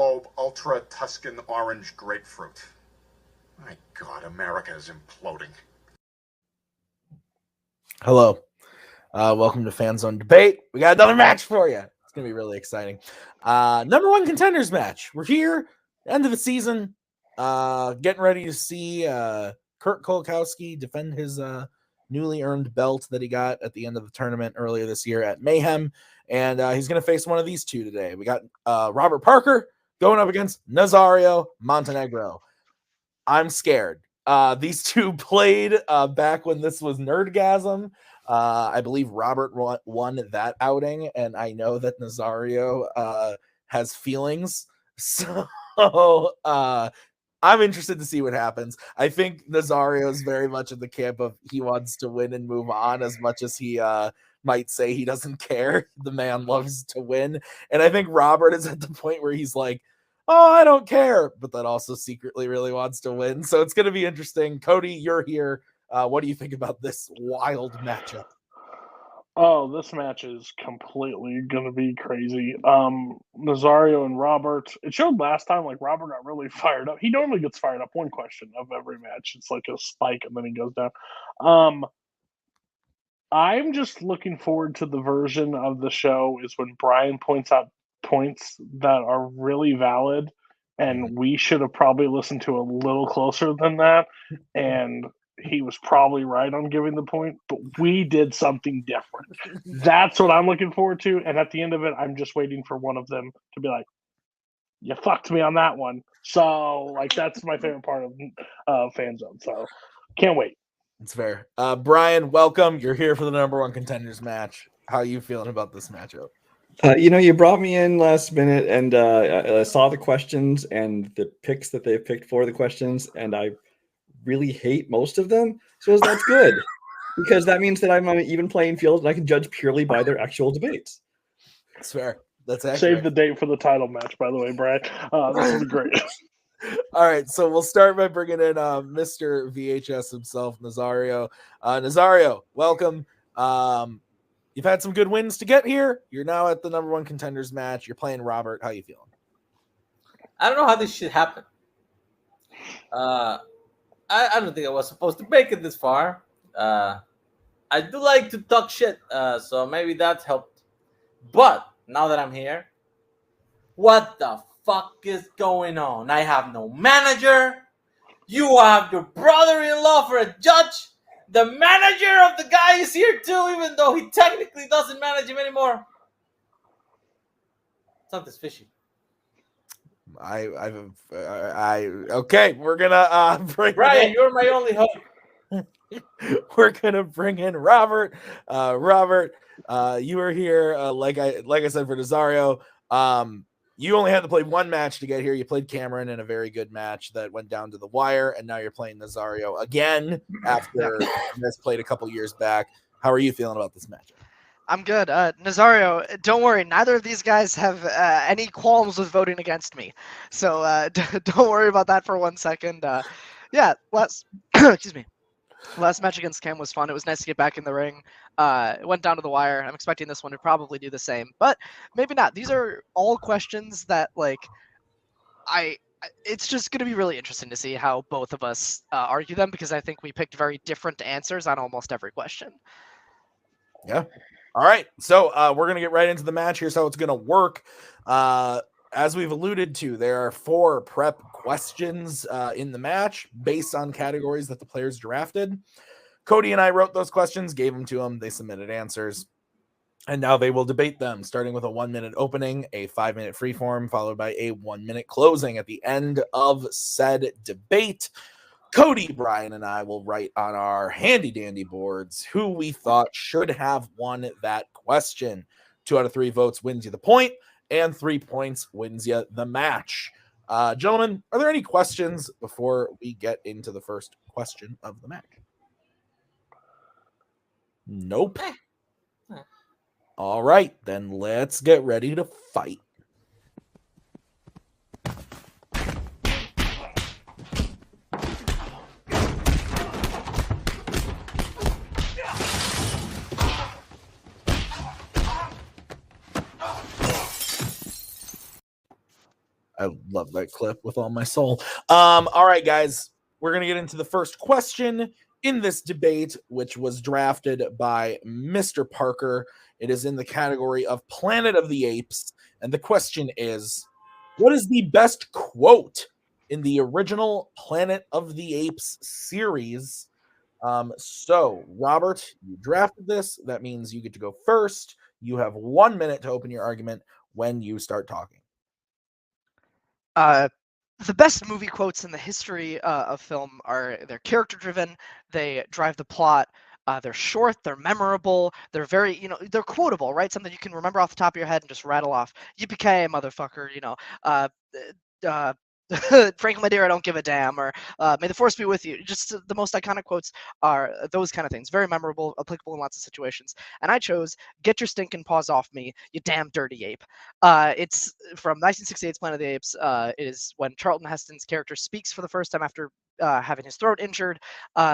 Michelob Ultra Tuscan Orange Grapefruit. My God, America is imploding. Hello. Welcome to Fanzone Debate. We got another match for you. It's going to be really exciting. Number one contenders match. We're here, end of the season, getting ready to see Kurt Kolkowski defend his newly earned belt that he got at the end of the tournament earlier this year at Mayhem. And he's going to face one of these two today. We got Robert Parker going up against Nazario Montenegro. I'm scared. These two played back when this was Nerdgasm. I believe Robert won that outing, and I know that Nazario has feelings. So I'm interested to see what happens. I think Nazario is very much in the camp of he wants to win and move on as much as he might say he doesn't care. The man loves to win. And I think Robert is at the point where he's like, oh, I don't care, but that also secretly really wants to win. So it's going to be interesting. Cody, you're here. What do you think about this wild matchup? Oh, this match is completely going to be crazy. Nazario and Robert, it showed last time, like, Robert got really fired up. He normally gets fired up one question of every match. It's like a spike, and then he goes down. I'm just looking forward to the version of the show is when Brian points out points that are really valid, and we should have probably listened to a little closer than that, and he was probably right on giving the point, but we did something different. That's what I'm looking forward to, and at the end of it, I'm just waiting for one of them to be like, you fucked me on that one. So, like, that's my favorite part of Fanzone, so can't wait. It's fair. Brian, welcome. You're here for the number one contenders match. How are you feeling about this matchup? You brought me in last minute, and I saw the questions and the picks that they picked for the questions, and I really hate most of them. So that's good because that means that I'm on an even playing field, and I can judge purely by their actual debates. That's fair. That's accurate. Save the date for the title match, by the way, Brian. This will be great. All right, so we'll start by bringing in Mr. VHS himself, Nazario. Nazario, welcome. You've had some good wins to get here. You're now at the number one contenders match. You're playing Robert. How you feeling? I don't know how this shit happened. I don't think I was supposed to make it this far. I do like to talk shit, so maybe that helped. But now that I'm here, what the fuck is going on? I have no manager. You have your brother-in-law for a judge. The manager of the guy is here too, even though he technically doesn't manage him anymore. Something's fishy. Okay, we're gonna bring Brian, you're my only hope. We're gonna bring in Robert. Robert, you were here, like I said, for Nazario. You only had to play one match to get here. You played Cameron in a very good match that went down to the wire, and now you're playing Nazario again after you guys played a couple years back. How are you feeling about this matchup? I'm good. Nazario, don't worry. Neither of these guys have any qualms with voting against me. So don't worry about that for 1 second. Yeah, excuse me. Last match against Cam was fun. It was nice to get back in the ring. It went down to the wire. I'm expecting this one to probably do the same, but maybe not. These are all questions that, like, it's just going to be really interesting to see how both of us argue them, because I think we picked very different answers on almost every question. Yeah. All right. So we're going to get right into the match. Here's how it's going to work. As we've alluded to, there are 4 prep questions in the match based on categories that the players drafted. Cody and I wrote those questions, gave them to them. They submitted answers, and now they will debate them, starting with a 1-minute opening, a 5-minute freeform, followed by a 1-minute closing. At the end of said debate, Cody, Brian, and I will write on our handy-dandy boards who we thought should have won that question. 2 out of 3 votes wins you the point, and 3 points wins you the match. Gentlemen, are there any questions before we get into the first question of the match? Nope. All right, then let's get ready to fight. I love that clip with all my soul. All right, guys, we're gonna get into the first question in this debate, which was drafted by Mr. Parker. It is in the category of Planet of the Apes, and the question is, what is the best quote in the original Planet of the Apes series? So, Robert, you drafted this. That means you get to go first. You have 1 minute to open your argument when you start talking. The best movie quotes in the history of film they're character driven, they drive the plot, they're short, they're memorable, they're very, they're quotable, right? Something you can remember off the top of your head and just rattle off. Yippee-ki-yay, motherfucker, uh, Frank, my dear, I don't give a damn, or may the force be with you. Just the most iconic quotes are those kind of things. Very memorable, applicable in lots of situations. And I chose, get your stinking paws off me, you damn dirty ape. It's from 1968's Planet of the Apes. It is when Charlton Heston's character speaks for the first time after having his throat injured.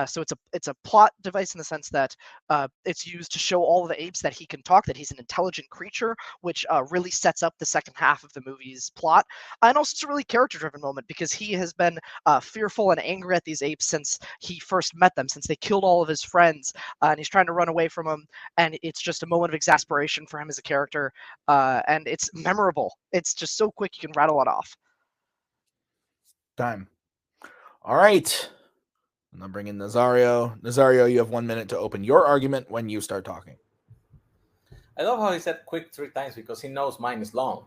So it's a plot device in the sense that it's used to show all of the apes that he can talk, that he's an intelligent creature, which really sets up the second half of the movie's plot. And also it's a really character-driven moment because he has been fearful and angry at these apes since he first met them, since they killed all of his friends, and he's trying to run away from them. And it's just a moment of exasperation for him as a character, and it's memorable. It's just so quick you can rattle it off. Time. All right. I'm gonna bring in Nazario. Nazario, you have 1 minute to open your argument when you start talking. I love how he said quick 3 times because he knows mine is long.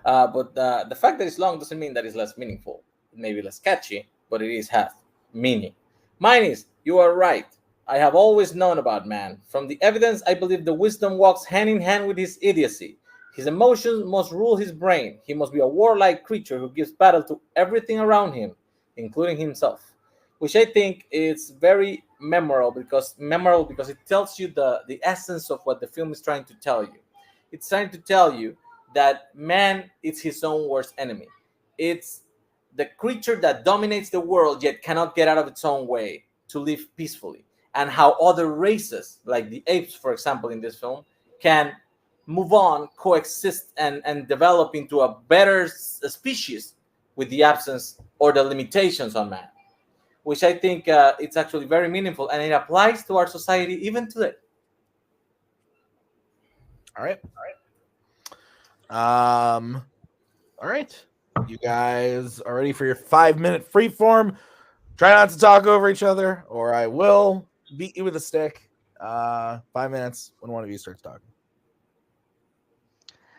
But the fact that it's long doesn't mean that it's less meaningful. It may be less catchy, but it is half meaning. Mine is, you are right. I have always known about man. From the evidence, I believe the wisdom walks hand in hand with his idiocy. His emotions must rule his brain. He must be a warlike creature who gives battle to everything around him, including himself, which I think is very memorable because it tells you the essence of what the film is trying to tell you. It's trying to tell you that man is his own worst enemy. It's the creature that dominates the world yet cannot get out of its own way to live peacefully, and how other races, like the apes, for example, in this film, can move on, coexist, and develop into a better species with the absence or the limitations on man, which I think it's actually very meaningful, and it applies to our society even today. All right. All right. You guys are ready for your 5-minute free form. Try not to talk over each other, or I will beat you with a stick. 5 minutes when one of you starts talking.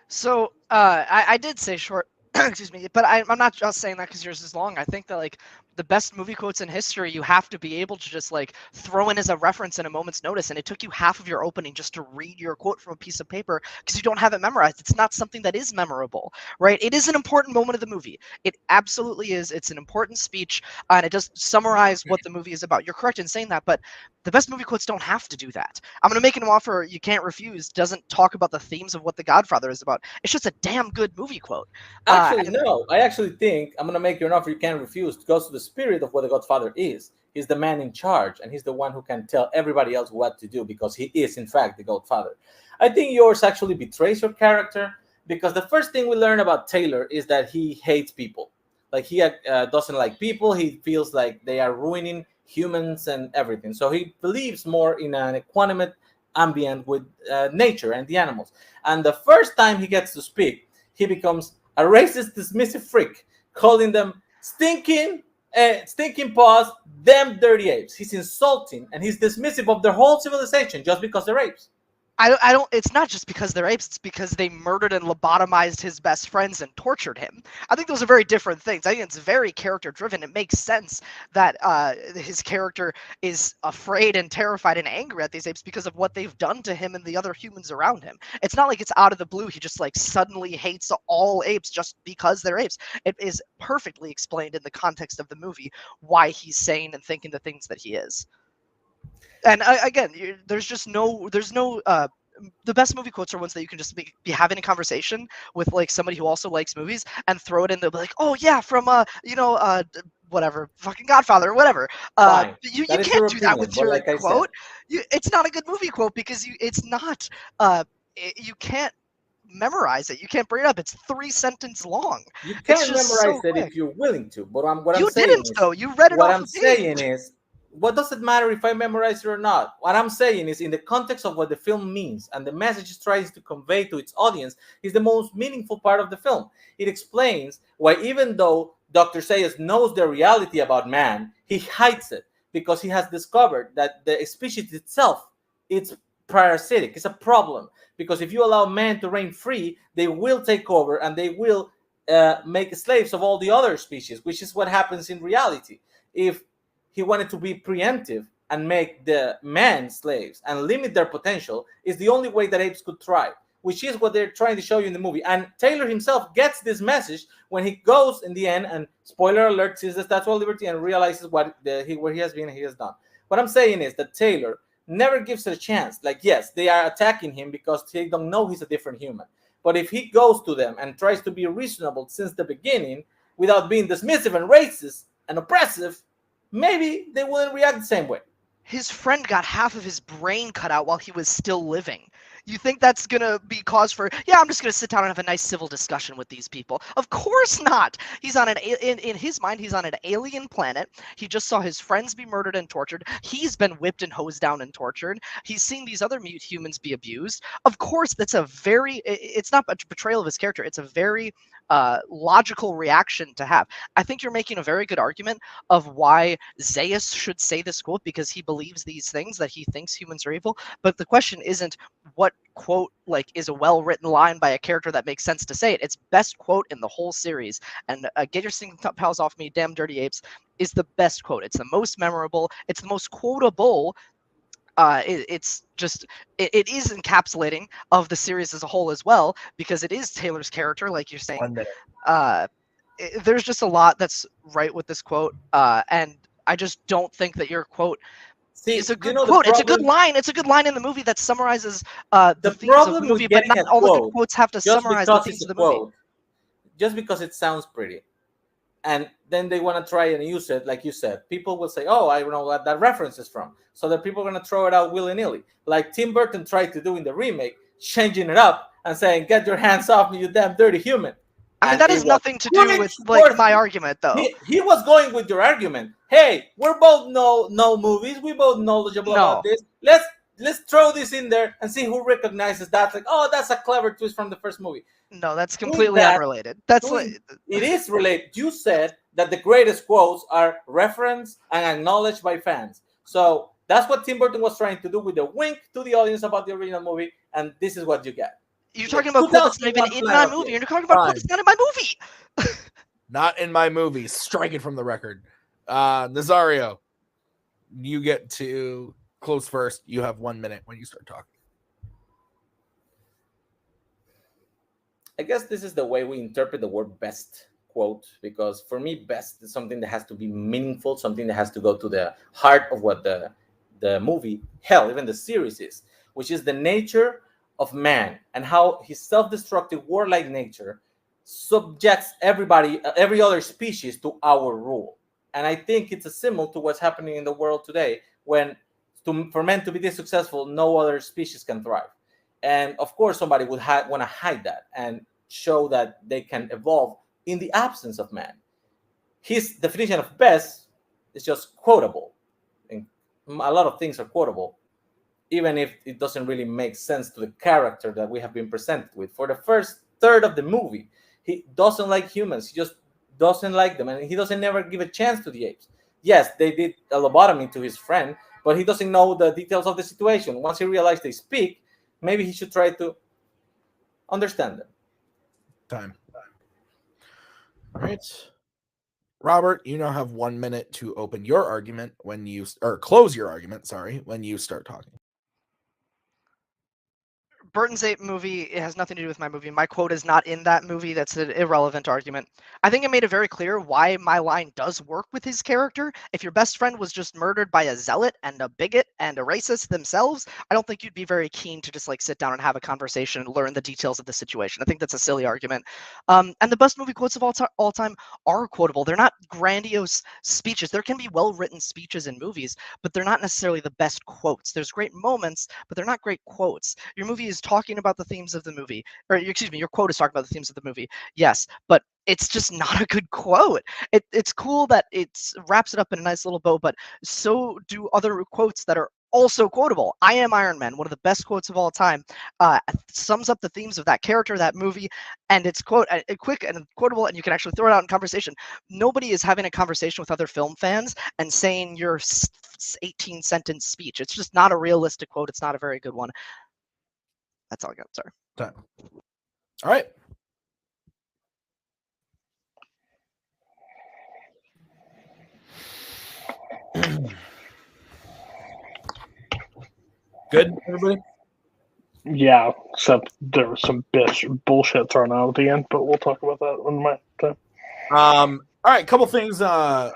So I did say short, excuse me, but I'm not just saying that because yours is long. I think that like the best movie quotes in history, you have to be able to just like throw in as a reference in a moment's notice. And it took you half of your opening just to read your quote from a piece of paper because you don't have it memorized. It's not something that is memorable, right? It is an important moment of the movie. It absolutely is. It's an important speech, and it does summarize what the movie is about. You're correct in saying that, but the best movie quotes don't have to do that. I'm going to make an offer you can't refuse. Doesn't talk about the themes of what The Godfather is about. It's just a damn good movie quote. Actually, no. I actually think I'm going to make you an offer you can't refuse. It goes to the spirit of what The Godfather is. He's the man in charge, and he's the one who can tell everybody else what to do because he is, in fact, the Godfather. I think yours actually betrays your character because the first thing we learn about Taylor is that he hates people. Like he doesn't like people. He feels like they are ruining humans and everything. So he believes more in an equanimous ambient with nature and the animals. And the first time he gets to speak, he becomes a racist, dismissive freak, calling them stinking paws, them dirty apes. He's insulting and he's dismissive of their whole civilization just because they're apes. I don't. It's not just because they're apes. It's because they murdered and lobotomized his best friends and tortured him. I think those are very different things. I think it's very character driven. It makes sense that his character is afraid and terrified and angry at these apes because of what they've done to him and the other humans around him. It's not like it's out of the blue. He just like suddenly hates all apes just because they're apes. It is perfectly explained in the context of the movie why he's saying and thinking the things that he is. And again, there's no the best movie quotes are ones that you can just be having a conversation with like somebody who also likes movies and throw it in. They'll be like, oh yeah, from whatever, fucking Godfather or whatever. You can't do that with your like quote. It's not a good movie quote because it's not. You can't memorize it. You can't bring it up. It's 3 sentences long. You It's can just memorize so it quick. if you're willing to. But what You I'm saying didn't is, though. You read it what off I'm the saying page. is, what does it matter if I memorize it or not? What I'm saying is, in the context of what the film means and the message it tries to convey to its audience, is the most meaningful part of the film. It explains why, even though Dr. Sayers knows the reality about man, he hides it because he has discovered that the species itself, it's parasitic. It's a problem because if you allow men to reign free, they will take over and they will make slaves of all the other species, which is what happens in reality. If he wanted to be preemptive and make the men slaves and limit their potential, is the only way that apes could thrive, which is what they're trying to show you in the movie. And Taylor himself gets this message when he goes in the end, and spoiler alert, sees the Statue of Liberty and realizes where he has been and he has done. What I'm saying is that Taylor never gives it a chance. Like, yes, they are attacking him because they don't know he's a different human. But if he goes to them and tries to be reasonable since the beginning without being dismissive and racist and oppressive, maybe they wouldn't react the same way. His friend got half of his brain cut out while he was still living. You think that's gonna be cause for, yeah, I'm just gonna sit down and have a nice civil discussion with these people? Of course not. He's on in his mind, he's on an alien planet. He just saw his friends be murdered and tortured. He's been whipped and hosed down and tortured. He's seen these other mute humans be abused. Of course, that's a very, it's not a betrayal of his character. It's a very logical reaction to have. I think you're making a very good argument of why Zaius should say this quote, because he believes these things, that he thinks humans are evil. But the question isn't what quote like is a well-written line by a character that makes sense to say it. It's best quote in the whole series. And get your stinking pals off me, damn dirty apes, is the best quote. It's the most memorable. It's the most quotable. It's just it is encapsulating of the series as a whole as well, because it is Taylor's character, like you're saying. There's just a lot that's right with this quote, and I just don't think that your quote is a good quote. It's a good line. It's a good line in the movie that summarizes the themes of the movie, but not all the good quotes have to summarize the themes of the movie. Just because it sounds pretty, and then they want to try and use it, like you said, people will say, oh, I don't know what that reference is from. So that people are going to throw it out willy-nilly. Like Tim Burton tried to do in the remake, changing it up and saying, get your hands off me, you damn dirty human. I mean, that has nothing to do with like my argument, though. He was going with your argument. Hey, we're both know movies. We both knowledgeable about this. Let's throw this in there and see who recognizes that. Like, oh, that's a clever twist from the first movie. No, that's completely unrelated. That's like it is related. You said that the greatest quotes are referenced and acknowledged by fans. So that's what Tim Burton was trying to do with the wink to the audience about the original movie, and this is what you get. You're talking about quote that's not even in my movie. You're talking about quote that's not in my movie. Not in my movie. Strike it from the record. Nazario, you get to close first. You have 1 minute when you start talking. I guess this is the way we interpret the word best quote, because for me, best is something that has to be meaningful, something that has to go to the heart of what the movie, hell, even the series is, which is the nature of man and how his self-destructive warlike nature subjects everybody, every other species to our rule. And I think it's a symbol to what's happening in the world today, when for men to be this successful, no other species can thrive. And of course, somebody would want to hide that and show that they can evolve in the absence of man. His definition of best is just quotable. And a lot of things are quotable, even if it doesn't really make sense to the character that we have been presented with. For the first third of the movie, he doesn't like humans. He just doesn't like them, and he doesn't never give a chance to the apes. Yes, they did a lobotomy to his friend, but he doesn't know the details of the situation. Once he realized they speak, maybe he should try to understand them. Time. All right. Robert, you now have 1 minute to open your argument or close your argument, when you start talking. Burton's Ape movie, it has nothing to do with my movie. My quote is not in that movie. That's an irrelevant argument. I think it made it very clear why my line does work with his character. If your best friend was just murdered by a zealot and a bigot and a racist themselves, I don't think you'd be very keen to just like sit down and have a conversation and learn the details of the situation. I think that's a silly argument. And the best movie quotes of all time are quotable. They're not grandiose speeches. There can be well-written speeches in movies, but they're not necessarily the best quotes. There's great moments, but they're not great quotes. Your movie is talking about the themes of the movie, or excuse me, your quote is talking about the themes of the movie. Yes, but it's just not a good quote. It's cool that it wraps it up in a nice little bow, but so do other quotes that are also quotable. I Am Iron Man, one of the best quotes of all time, sums up the themes of that character, that movie, and it's quick and quotable, and you can actually throw it out in conversation. Nobody is having a conversation with other film fans and saying your 18-sentence speech. It's just not a realistic quote. It's not a very good one. That's all I got. Sorry. Time. All right. Good, everybody? Yeah, except there was some bullshit thrown out at the end, but we'll talk about that when my time. All right, couple things. I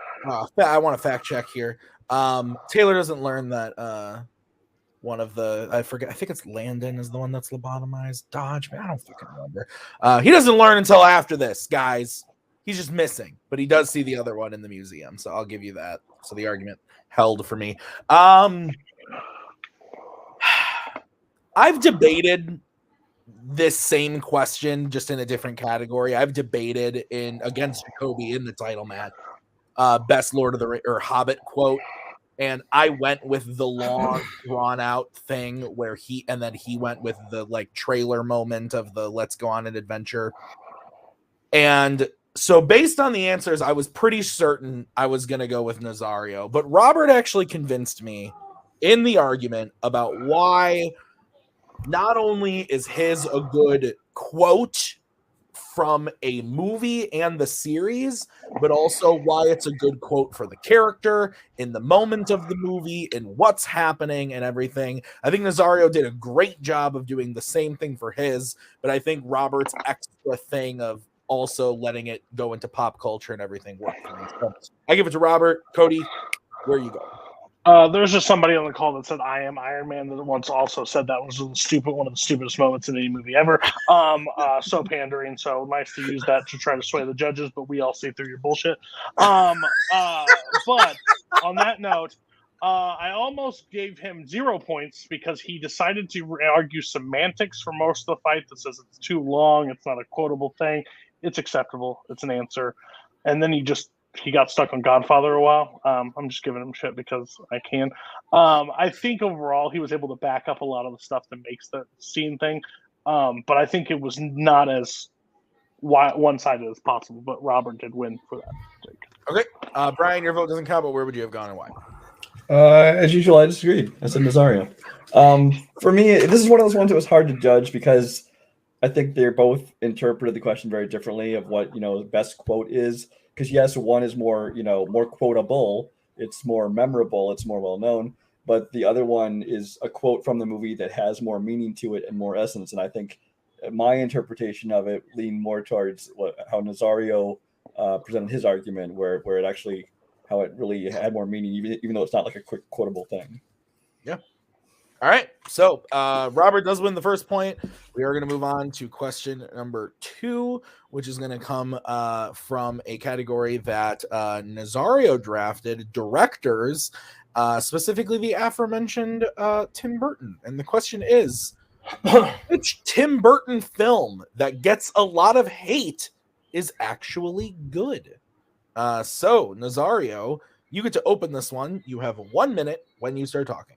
want to fact check here. Taylor doesn't learn that one of the I think it's Landon is the one that's lobotomized. Dodge, man, I don't fucking remember. He doesn't learn until after this, guys. He's just missing, but he does see the other one in the museum, so I'll give you that. So the argument held for me. I've debated this same question just in a different category. I've debated against Jacoby in the title match, best Lord of the Rings or Hobbit quote, and I went with the long drawn out thing where he went with the like trailer moment of the let's go on an adventure. And so based on the answers, I was pretty certain I was going to go with Nazario, but Robert actually convinced me in the argument about why not only is his a good quote from a movie and the series, but also why it's a good quote for the character in the moment of the movie and what's happening and everything. I think Nazario did a great job of doing the same thing for his, but I think Robert's extra thing of also letting it go into pop culture and everything worked for me. So I give it to Robert. Cody, where you go? There's just somebody on the call that said I am Iron Man that once also said that was one of the stupidest moments in any movie ever. So pandering. So nice to use that to try to sway the judges, but we all see through your bullshit. But on that note, I almost gave him 0 points because he decided to argue semantics for most of the fight that says it's too long, it's not a quotable thing, it's acceptable, it's an answer, and then he got stuck on Godfather a while. I'm just giving him shit because I can. I think overall he was able to back up a lot of the stuff that makes the scene thing. But I think it was not as one-sided as possible. But Robert did win for that. Okay. Brian, your vote doesn't count, but where would you have gone and why? As usual, I disagreed. I said Nazario. For me, this is one of those ones that was hard to judge because I think they both interpreted the question very differently of what, the best quote is. Because yes, one is more, more quotable. It's more memorable. It's more well-known. But the other one is a quote from the movie that has more meaning to it and more essence. And I think my interpretation of it leaned more towards how Nazario presented his argument, where it actually, how it really had more meaning, even though it's not like a quick quotable thing. Yeah. All right. So Robert does win the first point. We are going to move on to question number 2, which is going to come from a category that Nazario drafted, directors, specifically the aforementioned Tim Burton. And the question is, which Tim Burton film that gets a lot of hate is actually good? So Nazario, you get to open this one. You have 1 minute when you start talking.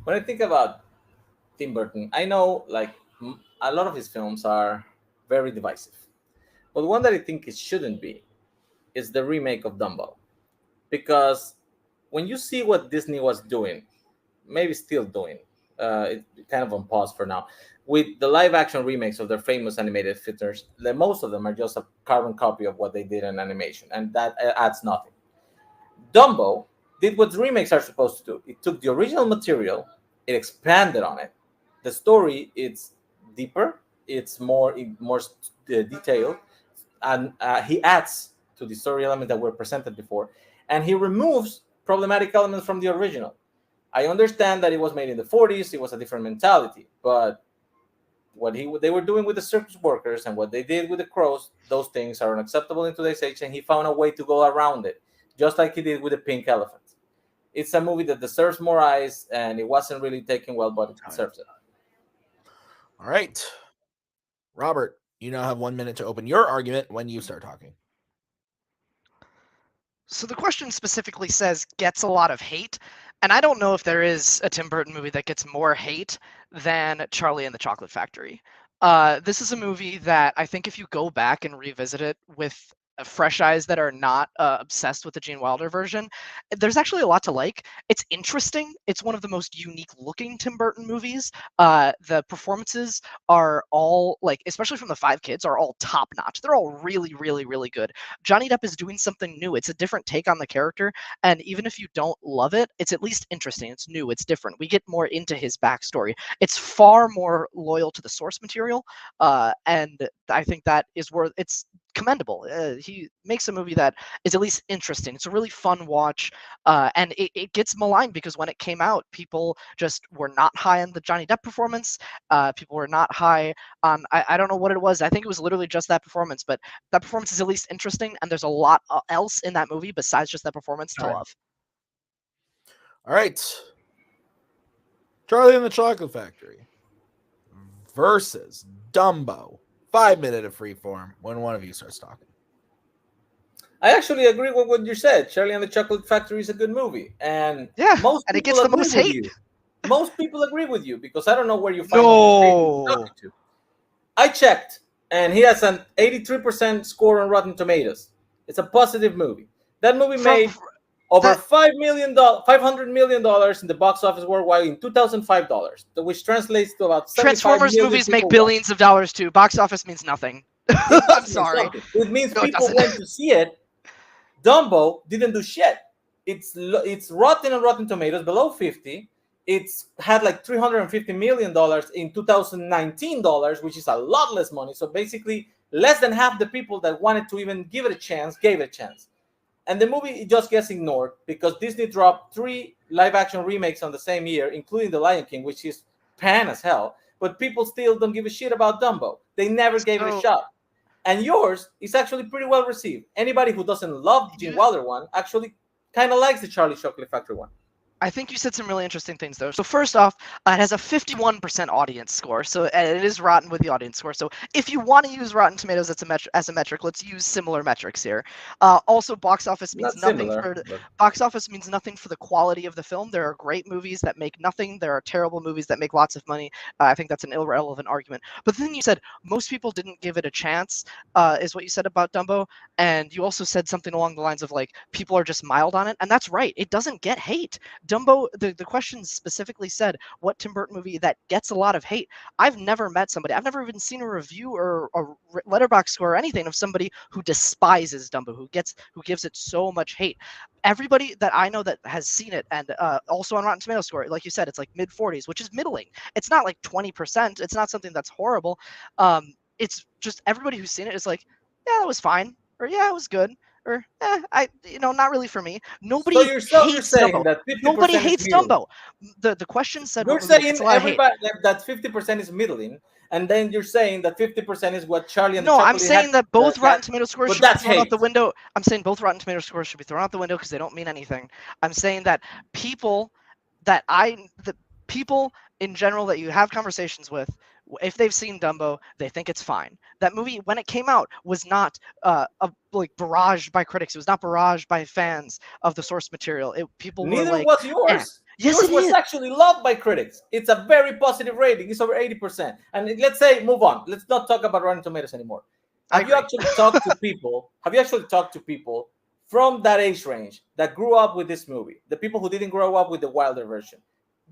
When I think about Tim Burton, I know a lot of his films are very divisive, but one that I think it shouldn't be is the remake of Dumbo, because when you see what Disney was doing, maybe still doing, it's kind of on pause for now, with the live action remakes of their famous animated features, most of them are just a carbon copy of what they did in animation, and that adds nothing. Dumbo did what remakes are supposed to do. It took the original material, it expanded on it. The story, it's deeper, it's more detailed, and he adds to the story element that were presented before, and he removes problematic elements from the original. I understand that it was made in the 40s, it was a different mentality, but what they were doing with the circus workers and what they did with the crows, those things are unacceptable in today's age, and he found a way to go around it, just like he did with the pink elephant. It's a movie that deserves more eyes, and it wasn't really taken well, but it deserves it. All right. Robert, you now have 1 minute to open your argument when you start talking. So the question specifically says gets a lot of hate, and I don't know if there is a Tim Burton movie that gets more hate than Charlie and the Chocolate Factory. This is a movie that I think if you go back and revisit it with fresh eyes that are not obsessed with the Gene Wilder version, there's actually a lot to like. It's interesting. It's one of the most unique looking Tim Burton movies. The performances are all, like, especially from the 5 kids, are all top notch. They're all really, really, really good. Johnny Depp is doing something new. It's a different take on the character, and even if you don't love it, it's at least interesting. It's new. It's different. We get more into his backstory. It's far more loyal to the source material, and I think that is where it's commendable. He makes a movie that is at least interesting. It's a really fun watch, and it gets maligned because when it came out, people just were not high on the Johnny Depp performance. People were not high on, I don't know what it was. I think it was literally just that performance, but that performance is at least interesting, and there's a lot else in that movie besides just that performance to love. All right. Charlie and the Chocolate Factory versus Dumbo. 5 minute of free form when one of you starts talking. I actually agree with what you said. Charlie and the Chocolate Factory is a good movie, and and it gets the most hate. Most people agree with you because I don't know where you find talking to. I checked, and he has an 83% score on Rotten Tomatoes. It's a positive movie. That movie made over $500 million in the box office worldwide in $2005, which translates to about Transformers movies make billions of dollars too. Box office means nothing. I'm sorry. It means people went to see it. Dumbo didn't do shit. It's rotten on Rotten Tomatoes, below 50. It's had like $350 million in 2019 dollars, which is a lot less money. So basically, less than half the people that wanted to even give it a chance gave it a chance. And the movie just gets ignored because Disney dropped 3 live-action remakes on the same year, including The Lion King, which is pan as hell. But people still don't give a shit about Dumbo. They never gave it a shot. And yours is actually pretty well received. Anybody who doesn't love the Gene Wilder one actually kind of likes the Charlie Chocolate Factory one. I think you said some really interesting things, though. So first off, it has a 51% audience score, so it is rotten with the audience score. So if you want to use Rotten Tomatoes as a metric, let's use similar metrics here. Also, box office means nothing for the quality of the film. There are great movies that make nothing. There are terrible movies that make lots of money. I think that's an irrelevant argument. But then you said most people didn't give it a chance, is what you said about Dumbo, and you also said something along the lines of like people are just mild on it, and that's right. It doesn't get hate. Dumbo, the question specifically said, what Tim Burton movie that gets a lot of hate? I've never met somebody, I've never even seen a review or a letterbox score or anything of somebody who despises Dumbo, who gives it so much hate. Everybody that I know that has seen it, and also on Rotten Tomatoes score, like you said, it's like mid-40s, which is middling. It's not like 20%. It's not something that's horrible. It's just everybody who's seen it is like, yeah, that was fine, or yeah, it was good. Or not really for me. Nobody hates Dumbo. Nobody hates Dumbo. The question said you're saying everybody that 50% is middling, and then you're saying that 50% is what Charlie and No, I'm saying that both Rotten Tomato scores should be thrown out the window. I'm saying both Rotten Tomato scores should be thrown out the window because they don't mean anything. I'm saying that people in general that you have conversations with, if they've seen Dumbo, they think it's fine. That movie, when it came out, was not barraged by critics. It was not barraged by fans of the source material. Neither was yours. Eh. Yes, yours was actually loved by critics. It's a very positive rating. It's over 80%. And let's say, move on. Let's not talk about Rotten Tomatoes anymore. Have you actually talked to people? Have you actually talked to people from that age range that grew up with this movie? The people who didn't grow up with the Wilder version,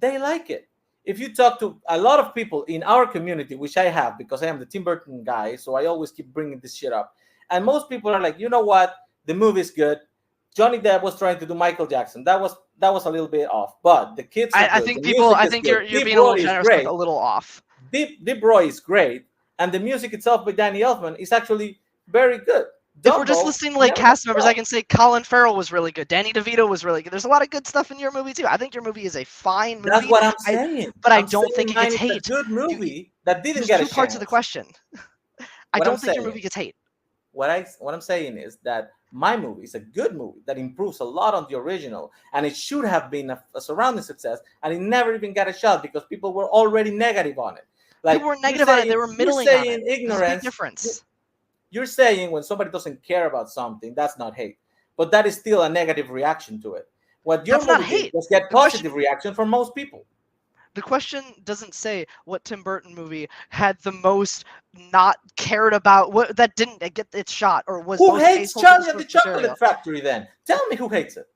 they like it. If you talk to a lot of people in our community, which I have because I am the Tim Burton guy, so I always keep bringing this shit up. And most people are like, you know what? The movie's good. Johnny Depp was trying to do Michael Jackson. That was a little bit off. But the kids are I think you're being a little generous with a little off. Deep Roy is great. And the music itself by Danny Elfman is actually very good. If we're just listing like cast members, I can say Colin Farrell was really good. Danny DeVito was really good. There's a lot of good stuff in your movie too. I think your movie is a fine movie. That's what I'm saying. But I don't think it gets hate. A good movie that didn't get a chance. There's 2 parts of the question. I don't think your movie gets hate. what I'm saying is that my movie is a good movie that improves a lot on the original, and it should have been a surrounding success, and it never even got a shot because people were already negative on it. Like, people were negative on it; they were middling on it. There's a big difference. You're saying when somebody doesn't care about something, that's not hate, but that is still a negative reaction to it. What your movie did was get positive reaction from most people. The question doesn't say what Tim Burton movie had the most not cared about, what that didn't get its shot, or was who most hates faithful Charlie to and the the source Chocolate material. Factory? Then tell me who hates it.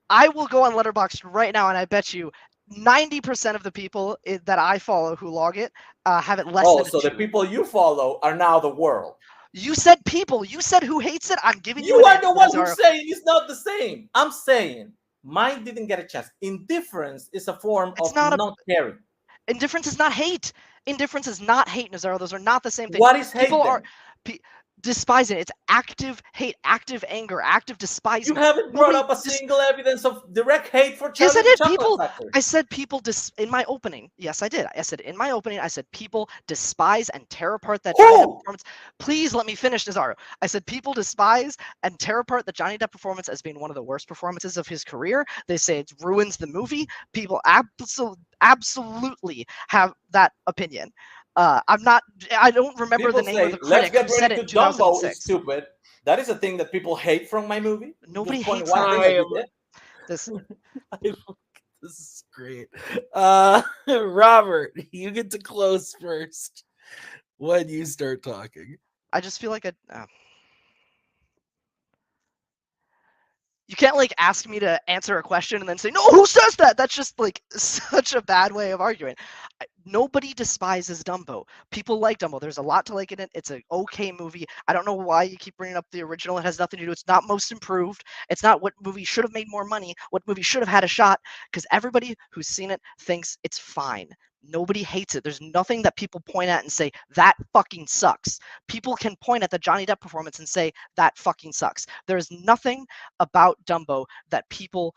I will go on Letterboxd right now, and I bet you 90% of the people that I follow who log it have it less than. So the people you follow are now the world. You said people. You said who hates it. I'm giving you. You are the one who's saying it's not the same. I'm saying mine didn't get a chance. Indifference is a form of not caring. Indifference is not hate. Indifference is not hate, Nazario. Those are not the same thing. What is hate? People are despising it. It's active hate, active anger, active despising. You haven't brought up a single evidence of direct hate for Charlie and the Chocolate Factory. I said people in my opening. Yes, I did. I said in my opening, I said people despise and tear apart that Johnny Depp performance. Please let me finish, Nazario. I said people despise and tear apart the Johnny Depp performance as being one of the worst performances of his career. They say it ruins the movie. People absolutely have that opinion. I don't remember people the name say, of the critic who said it in 2006. Is stupid. That is a thing that people hate from my movie. Nobody hates this. This is great. Robert, you get to close first when you start talking. I just feel like you can't like ask me to answer a question and then say, no, who says that? That's just like such a bad way of arguing. Nobody despises Dumbo. People like Dumbo. There's a lot to like in it. It's an okay movie. I don't know why you keep bringing up the original. It has nothing to do. It's not most improved. It's not what movie should have made more money, what movie should have had a shot, because everybody who's seen it thinks it's fine. Nobody hates it. There's nothing that people point at and say, that fucking sucks. People can point at the Johnny Depp performance and say, that fucking sucks. There's nothing about Dumbo that people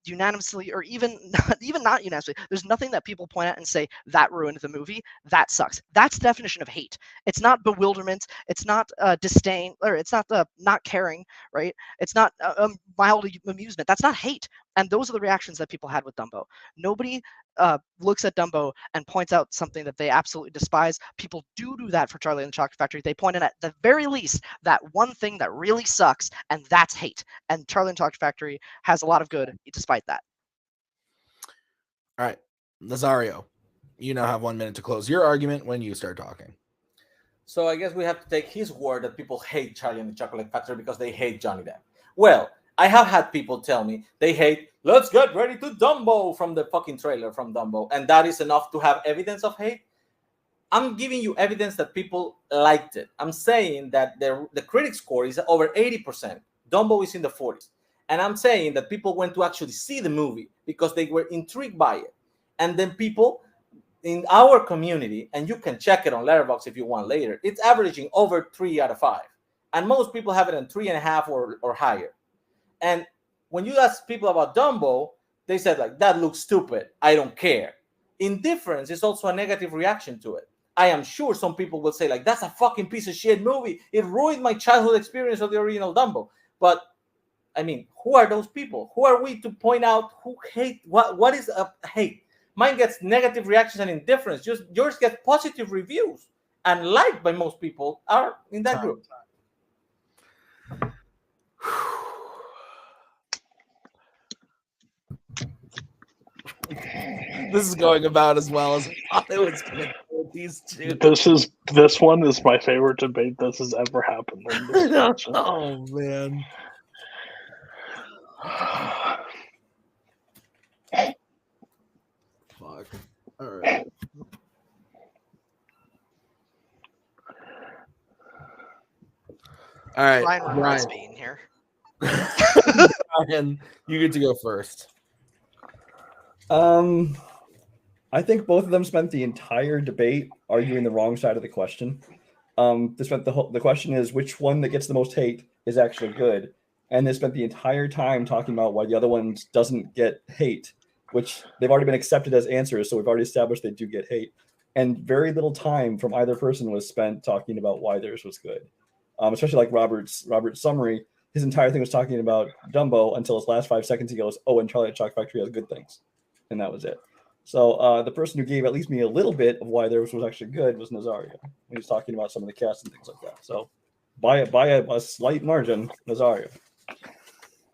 unanimously, or even not unanimously, there's nothing that people point at and say, that ruined the movie, that sucks. That's the definition of hate. It's not bewilderment. It's not disdain, or it's not not caring, right? It's not mild amusement. That's not hate. And those are the reactions that people had with Dumbo. Nobody looks at Dumbo and points out something that they absolutely despise. People do that for Charlie and the Chocolate Factory. They point at the very least that one thing that really sucks, and that's hate. And Charlie and the Chocolate Factory has a lot of good despite that. All right, Nazario, you now have 1 minute to close your argument when you start talking. So I guess we have to take his word that people hate Charlie and the Chocolate Factory because they hate Johnny Depp. Well, I have had people tell me they hate "Let's Get Ready to Dumbo" from the fucking trailer from Dumbo, and that is enough to have evidence of hate. I'm giving you evidence that people liked it. I'm saying that the critic score is over 80%. Dumbo is in the 40s. And I'm saying that people went to actually see the movie because they were intrigued by it. And then people in our community, and you can check it on Letterboxd if you want later, it's averaging over 3 out of 5. And most people have it in 3.5 or higher. And when you ask people about Dumbo, they said, like, that looks stupid. I don't care. Indifference is also a negative reaction to it. I am sure some people will say, like, that's a fucking piece of shit movie. It ruined my childhood experience of the original Dumbo. But, I mean, who are those people? Who are we to point out who hate? What is a hate? Mine gets negative reactions and indifference. Yours gets positive reviews. And liked by most people are in that group. This is going about as well as I thought it was going to go with these two. This one is my favorite debate this has ever happened. Oh man. Fuck. All right. All right, Ryan. Being here. Ryan, you get to go first. I think both of them spent the entire debate arguing the wrong side of the question. They spent the question is which one that gets the most hate is actually good, and they spent the entire time talking about why the other one doesn't get hate, which they've already been accepted as answers. So we've already established they do get hate, and very little time from either person was spent talking about why theirs was good. especially like Robert's summary. His entire thing was talking about Dumbo until his last 5 seconds. He goes, "Oh, and Charlie at Chocolate Factory has good things," and that was it. So the person who gave at least me a little bit of why theirs was actually good was Nazario. He was talking about some of the cast and things like that. So by a slight margin, Nazario.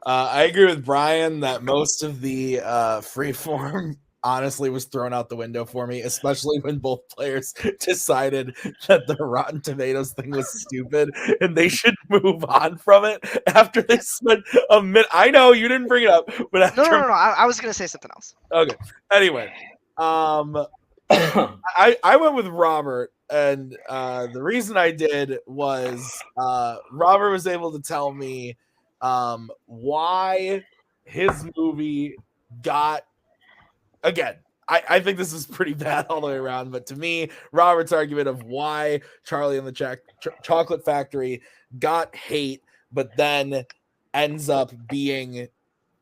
I agree with Brian that most of the freeform honestly was thrown out the window for me, especially when both players decided that the Rotten Tomatoes thing was stupid and they should move on from it after they spent a minute. I know you didn't bring it up, but after No. I was gonna say something else. Okay. Anyway, I went with Robert, and the reason I did was Robert was able to tell me why his movie got. Again, I think this is pretty bad all the way around, but to me, Robert's argument of why Charlie and the Chocolate Factory got hate, but then ends up being.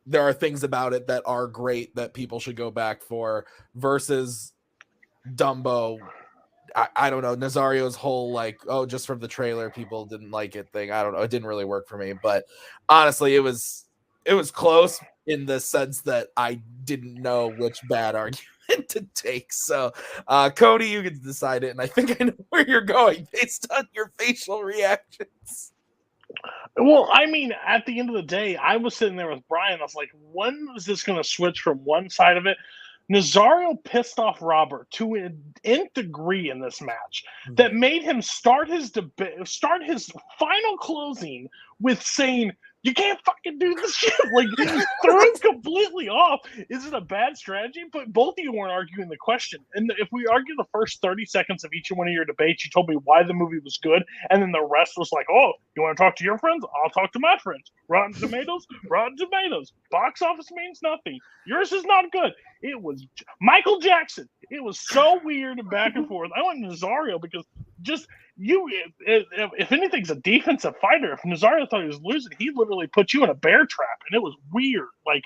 There are things about it that are great that people should go back for versus Dumbo. I don't know. Nazario's whole just from the trailer, people didn't like it thing. I don't know. It didn't really work for me, but honestly, it was close in the sense that I didn't know which bad argument to take. So, Cody, you can decide it, and I think I know where you're going based on your facial reactions. Well, I mean, at the end of the day, I was sitting there with Brian. I was like, when is this going to switch from one side of it? Nazario pissed off Robert to an nth degree in this match that made him start his final closing with saying, "You can't fucking do this shit." Like, threw him completely off. Is it a bad strategy? But both of you weren't arguing the question. And if we argue the first 30 seconds of each one of your debates, you told me why the movie was good. And then the rest was like, "Oh, you want to talk to your friends? I'll talk to my friends. Rotten Tomatoes, Rotten Tomatoes. Box office means nothing. Yours is not good." It was Michael Jackson. It was so weird and back and forth. I went Nazario because just if anything's a defensive fighter, if Nazario thought he was losing, he literally put you in a bear trap, and it was weird. Like,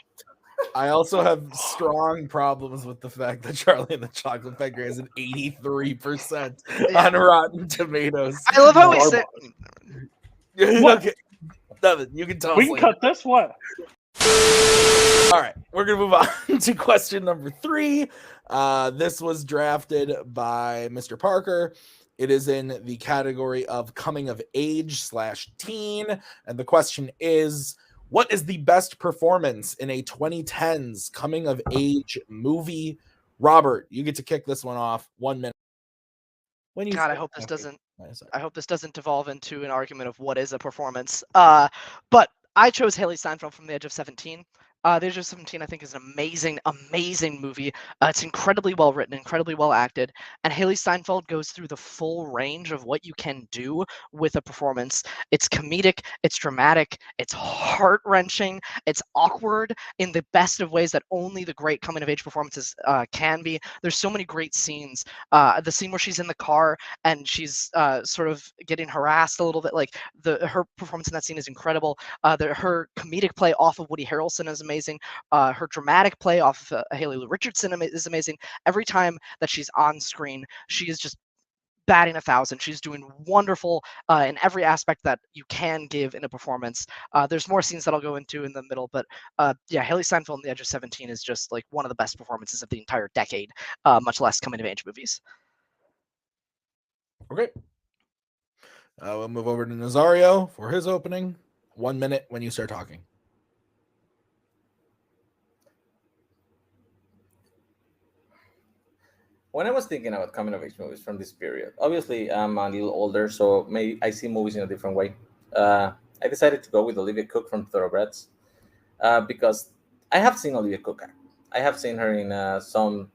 I also have strong problems with the fact that Charlie and the Chocolate Factory has an 83% on Rotten Tomatoes. I love how we said. Okay, nothing. You can tell us. We can cut this. What? All right, we're gonna move on to question number 3. This was drafted by Mr. Parker. It is in the category of coming of age /teen, and the question is, what is the best performance in a 2010s coming of age movie? Robert, you get to kick this one off. 1 minute. God, I hope this doesn't devolve into an argument of what is a performance. But I chose Haley Steinfeld from The Age of 17. The Age of 17, I think, is an amazing, amazing movie. It's incredibly well written, incredibly well acted, and Haley Steinfeld goes through the full range of what you can do with a performance. It's comedic, it's dramatic, it's heart-wrenching, it's awkward in the best of ways that only the great coming-of-age performances can be. There's so many great scenes. The scene where she's in the car and she's sort of getting harassed a little bit, like her performance in that scene is incredible. Her comedic play off of Woody Harrelson is amazing. Her dramatic play off of Haley Lou Richardson is amazing. Every time that she's on screen, she is just batting 1,000. She's doing wonderful in every aspect that you can give in a performance. There's more scenes that I'll go into in the middle, but yeah, Haley Steinfeld in The Edge of 17 is just like one of the best performances of the entire decade, much less coming of age movies. Okay. We'll move over to Nazario for his opening. 1 minute when you start talking. When I was thinking about coming of age movies from this period, obviously I'm a little older, so maybe I see movies in a different way. I decided to go with Olivia Cooke from Thoroughbreds because I have seen Olivia Cooke act. I have seen her in some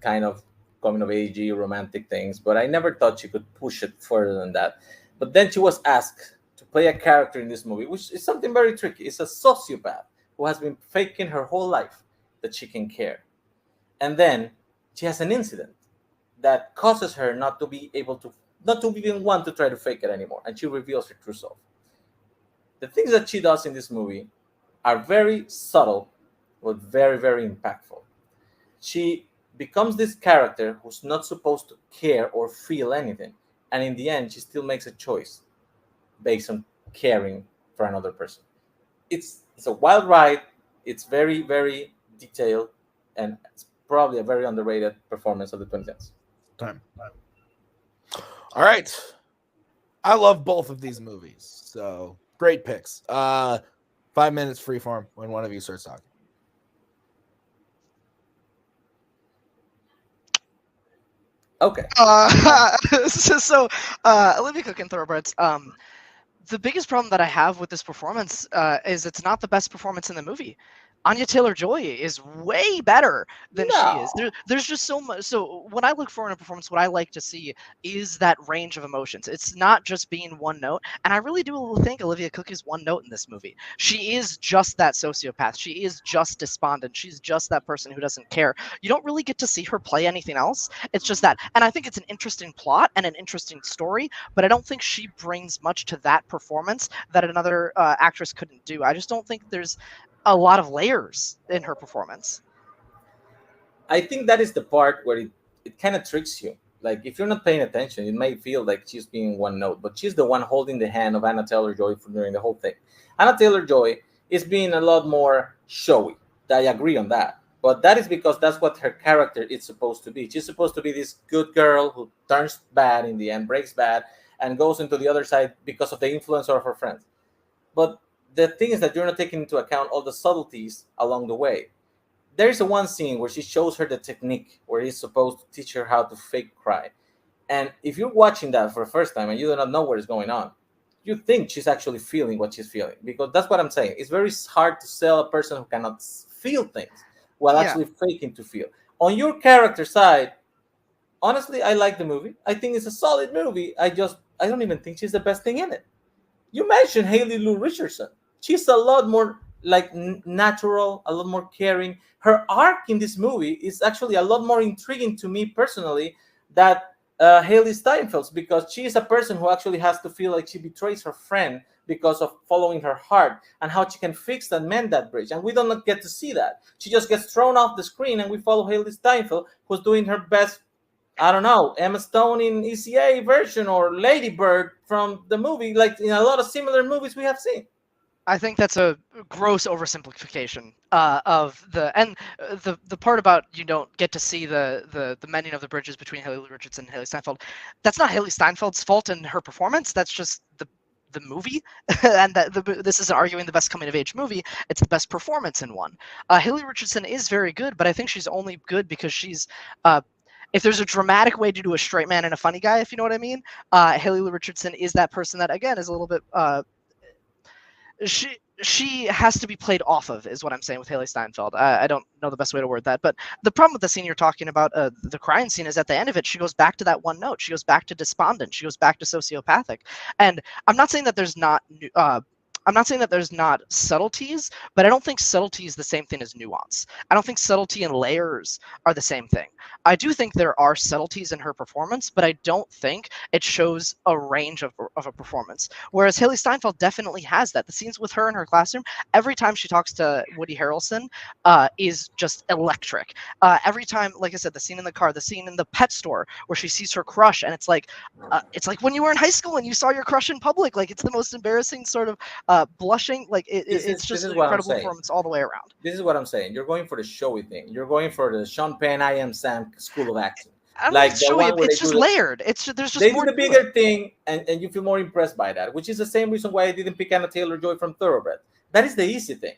kind of coming of age romantic things, but I never thought she could push it further than that. But then she was asked to play a character in this movie, which is something very tricky. It's a sociopath who has been faking her whole life that she can care. And then she has an incident that causes her not to even want to try to fake it anymore, and she reveals her true self. The things that she does in this movie are very subtle, but very, very impactful. She becomes this character who's not supposed to care or feel anything, and in the end, she still makes a choice based on caring for another person. It's a wild ride. It's very, very detailed, and it's probably a very underrated performance of the 2010s. Time. All right. I love both of these movies. So great picks. 5 minutes freeform when one of you starts talking. Okay. Olivia Cook and Thoroughbreds. The biggest problem that I have with this performance is it's not the best performance in the movie. Anya Taylor-Joy is way better than she is. There's just so much. So when I look for in a performance, what I like to see is that range of emotions. It's not just being one note. And I really do think Olivia Cook is one note in this movie. She is just that sociopath. She is just despondent. She's just that person who doesn't care. You don't really get to see her play anything else. It's just that. And I think it's an interesting plot and an interesting story, but I don't think she brings much to that performance that another actress couldn't do. I just don't think there's a lot of layers in her performance. I think that is the part where it kind of tricks you. Like, if you're not paying attention, it may feel like she's being one note, but she's the one holding the hand of Anna Taylor-Joy during the whole thing. Anna Taylor-Joy is being a lot more showy. I agree on that. But that is because that's what her character is supposed to be. She's supposed to be this good girl who turns bad in the end, breaks bad, and goes into the other side because of the influence of her friends. But the thing is that you're not taking into account all the subtleties along the way. There is one scene where she shows her the technique where he's supposed to teach her how to fake cry. And if you're watching that for the first time and you do not know what is going on, you think she's actually feeling what she's feeling. Because that's what I'm saying. It's very hard to sell a person who cannot feel things while actually faking to feel. On your character side, honestly, I like the movie. I think it's a solid movie. I don't even think she's the best thing in it. You mentioned Haley Lou Richardson. She's a lot more like natural, a lot more caring. Her arc in this movie is actually a lot more intriguing to me personally than Haley Steinfeld's, because she is a person who actually has to feel like she betrays her friend because of following her heart, and how she can fix and mend that bridge. And we don't get to see that. She just gets thrown off the screen, and we follow Haley Steinfeld, who's doing her best. I don't know, Emma Stone in ECA version, or Lady Bird from the movie, like in a lot of similar movies we have seen. I think that's a gross oversimplification of the part about you don't get to see the mending of the bridges between Haley Richardson and Haley Steinfeld. That's not Haley Steinfeld's fault in her performance. That's just the movie, and this isn't arguing the best coming of age movie. It's the best performance in one. Haley Richardson is very good, but I think she's only good because she's. If there's a dramatic way to do a straight man and a funny guy, if you know what I mean, Haley Richardson is that person that, again, is a little bit. She has to be played off of, is what I'm saying with Haley Steinfeld. I don't know the best way to word that, but the problem with the scene you're talking about, the crying scene, is at the end of it, she goes back to that one note. She goes back to despondent. She goes back to sociopathic. And I'm not saying that there's not. I'm not saying that there's not subtleties, but I don't think subtlety is the same thing as nuance. I don't think subtlety and layers are the same thing. I do think there are subtleties in her performance, but I don't think it shows a range of a performance. Whereas Haley Steinfeld definitely has that. The scenes with her in her classroom, every time she talks to Woody Harrelson, is just electric. Every time, like I said, the scene in the car, the scene in the pet store where she sees her crush, and it's like when you were in high school and you saw your crush in public. Like, it's the most embarrassing sort of blushing. Like, it's just an incredible performance all the way around. This is what I'm saying. You're going for the showy thing. You're going for the Sean Penn, I Am Sam school of acting. Like, it's just layered. There's just they more do the bigger thing, and you feel more impressed by that, which is the same reason why I didn't pick Anna Taylor-Joy from Thoroughbred. That is the easy thing.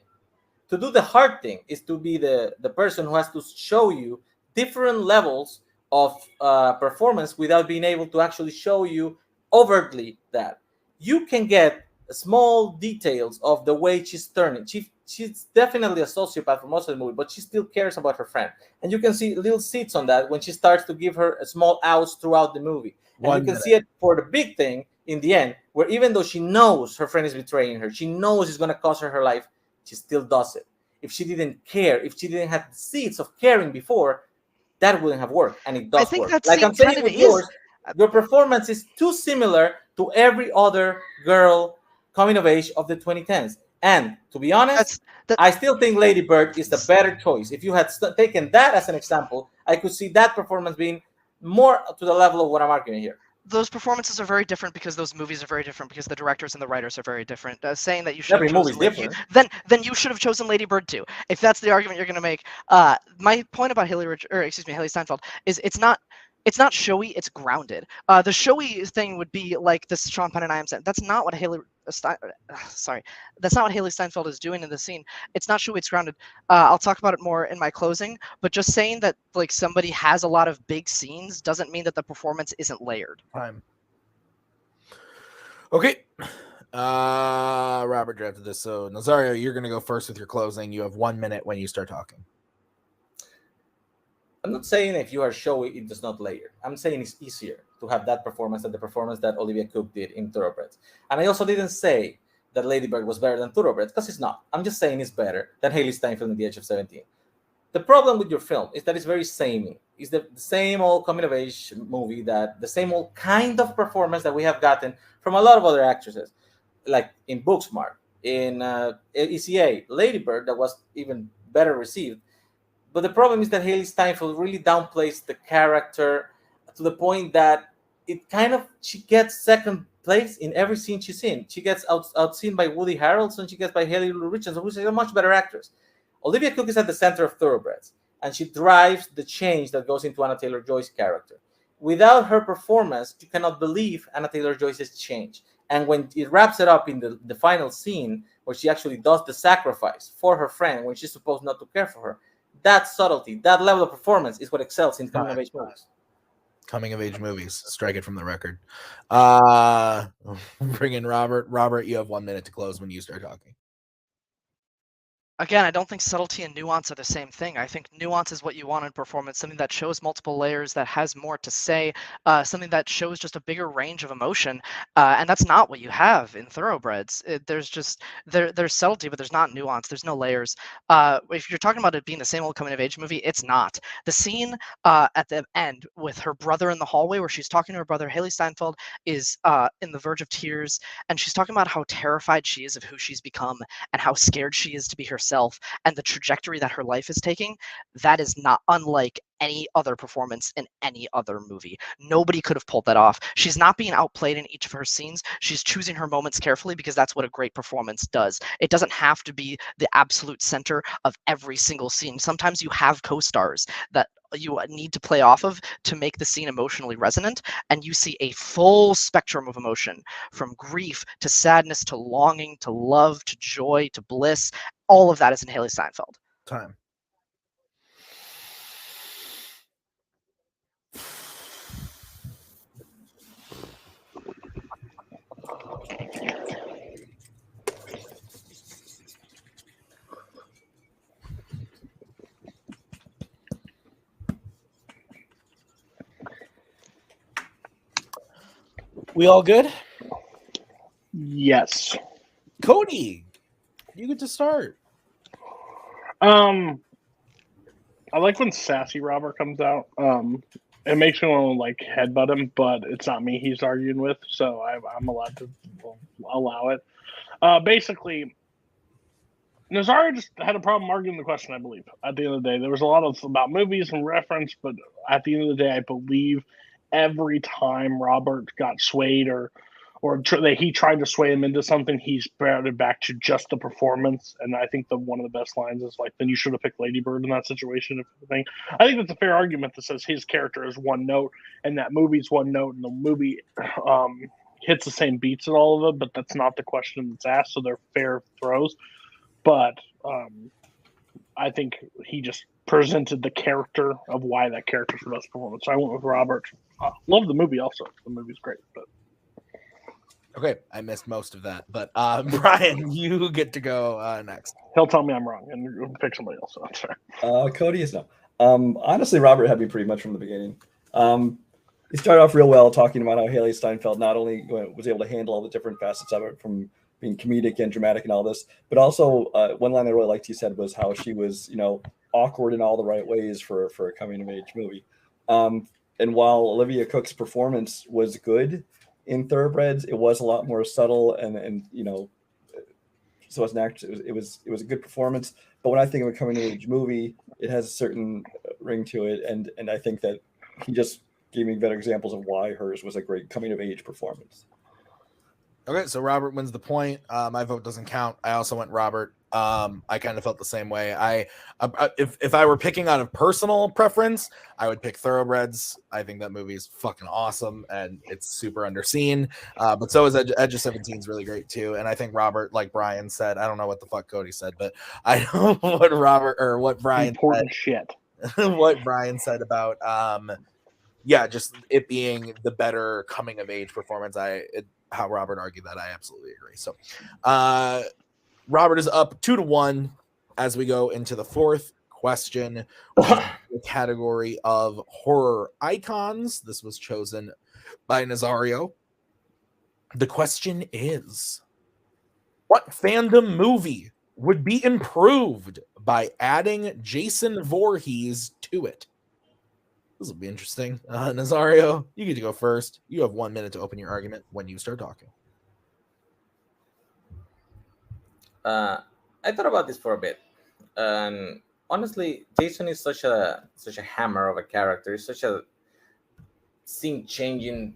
To do the hard thing is to be the person who has to show you different levels of performance without being able to actually show you overtly that. You can get small details of the way she's turning. She's definitely a sociopath for most of the movie, but she still cares about her friend. And you can see little seeds on that when she starts to give her a small outs throughout the movie. And you can see it for the big thing in the end, where even though she knows her friend is betraying her, she knows it's going to cost her life, she still does it. If she didn't care, if she didn't have the seeds of caring before, that wouldn't have worked. And it does work. Like I'm saying with yours, your performance is too similar to every other girl coming of age of the 2010s. And to be honest, I still think Lady Bird is the better choice. If you had taken that as an example, I could see that performance being more to the level of what I'm arguing here. those performances are very different because those movies are very different because the directors and the writers are very different. Saying that you should Every have movie's chosen different. then you should have chosen Lady Bird too. If that's the argument you're going to make, my point about Haley Steinfeld is it's not showy, it's grounded. The showy thing would be like this Sean Penn and I am saying. That's not what that's not what Haley Steinfeld is doing in the scene. It's not showy, it's grounded. I'll talk about it more in my closing, but just saying that like somebody has a lot of big scenes doesn't mean that the performance isn't layered. Time. Okay. Robert drafted this. So Nazario, you're gonna go first with your closing. You have 1 minute when you start talking. I'm not saying if you are showy, it does not layer. I'm saying it's easier to have that performance than the performance that Olivia Cooke did in Thoroughbreds. And I also didn't say that Lady Bird was better than Thoroughbreds, because it's not. I'm just saying it's better than Haley Steinfeld in The Age of 17. The problem with your film is that it's very samey. It's the same old coming-of-age movie, that the same old kind of performance that we have gotten from a lot of other actresses, like in Booksmart, in ECA, Lady Bird, that was even better received. But the problem is that Haley Steinfeld really downplays the character to the point that she gets second place in every scene she's in. She gets outseen by Woody Harrelson, she gets by Haley Lu Richardson, who's a much better actress. Olivia Cooke is at the center of Thoroughbreds, and she drives the change that goes into Anna Taylor-Joy's character. Without her performance, you cannot believe Anna Taylor-Joy's change. And when it wraps it up in the final scene, where she actually does the sacrifice for her friend when she's supposed not to care for her, that subtlety, that level of performance is what excels in coming-of-age movies. Coming-of-age movies. Strike it from the record. Bring in Robert. Robert, you have 1 minute to close when you start talking. Again, I don't think subtlety and nuance are the same thing. I think nuance is what you want in performance, something that shows multiple layers, that has more to say, something that shows just a bigger range of emotion, and that's not what you have in Thoroughbreds. There's subtlety, but there's not nuance. There's no layers. If you're talking about it being the same old coming-of-age movie, it's not. The scene at the end with her brother in the hallway, where she's talking to her brother, Haley Steinfeld is in the verge of tears, and she's talking about how terrified she is of who she's become and how scared she is to be herself, and the trajectory that her life is taking. That is not unlike any other performance in any other movie. Nobody could have pulled that off. She's not being outplayed in each of her scenes. She's choosing her moments carefully, because that's what a great performance does. It doesn't have to be the absolute center of every single scene. Sometimes you have co-stars that you need to play off of to make the scene emotionally resonant, and you see a full spectrum of emotion, from grief to sadness to longing to love to joy to bliss. All of that is in Haley Steinfeld. Time. We all good? Yes. Cody, you get to start. I like when Sassy Robert comes out. It makes me want to like headbutt him, but it's not me he's arguing with, so I'm allowed to allow it. Basically, Nazario just had a problem arguing the question, I believe. At the end of the day, there was a lot about movies and reference, but at the end of the day, I believe every time Robert got swayed or he tried to sway him into something, he's brought it back to just the performance. And I think one of the best lines is like, "Then you should have picked Lady Bird in that situation." I think that's a fair argument that says his character is one note and that movie's one note, and the movie hits the same beats at all of it, but that's not the question that's asked, so they're fair throws. But I think he just presented the character of why that character's the best performance. So I went with Robert. Love the movie also. The movie's great. But okay, I missed most of that. But Brian, you get to go next. He'll tell me I'm wrong and pick somebody else. So I'm sorry. Cody is no. Honestly, Robert had me pretty much from the beginning. He started off real well talking about how Haley Steinfeld not only was able to handle all the different facets of it, from being comedic and dramatic and all this, but also one line I really liked he said was how she was, awkward in all the right ways for a coming of age movie. And while Olivia Cooke's performance was good in Thoroughbreds, it was a lot more subtle and so as an actor, it was a good performance. But when I think of a coming of age movie, it has a certain ring to it, and I think that he just gave me better examples of why hers was a great coming of age performance. Okay, so Robert wins the point. My vote doesn't count. I also went Robert. I kind of felt the same way. If I were picking out of personal preference, I would pick Thoroughbreds. I think that movie is fucking awesome and it's super underseen. But so is Edge of 17 is really great too. And I think Robert, like Brian said, I don't know what the fuck Cody said, but I know what Brian Important said, shit. what Brian said about just it being the better coming of age performance. How Robert argued that, I absolutely agree. So Robert is up 2-1 as we go into the fourth question, the category of horror icons. This was chosen by Nazario. The question is, what fandom movie would be improved by adding Jason Voorhees to it? This will be interesting. Nazario, you get to go first. You have 1 minute to open your argument when you start talking. I thought about this for a bit, and honestly, Jason is such a hammer of a character. He's such a theme changing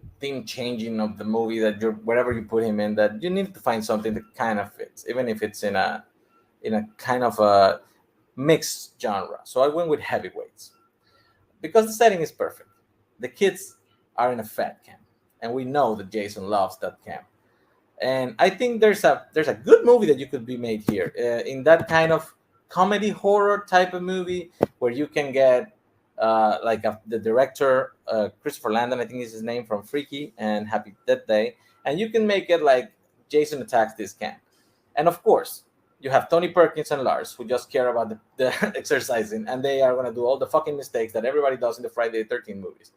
of the movie that wherever you put him in, that you need to find something that kind of fits, even if it's in a kind of a mixed genre. So I went with Heavyweights. Because the setting is perfect. The kids are in a fat camp, and we know that Jason loves that camp. And I think there's a good movie that you could be made here in that kind of comedy horror type of movie where you can get the director Christopher Landon, I think is his name, from Freaky and Happy Death Day, and you can make it like Jason attacks this camp. And of course, you have Tony Perkins and Lars, who just care about the exercising, and they are going to do all the fucking mistakes that everybody does in the Friday the 13th movies.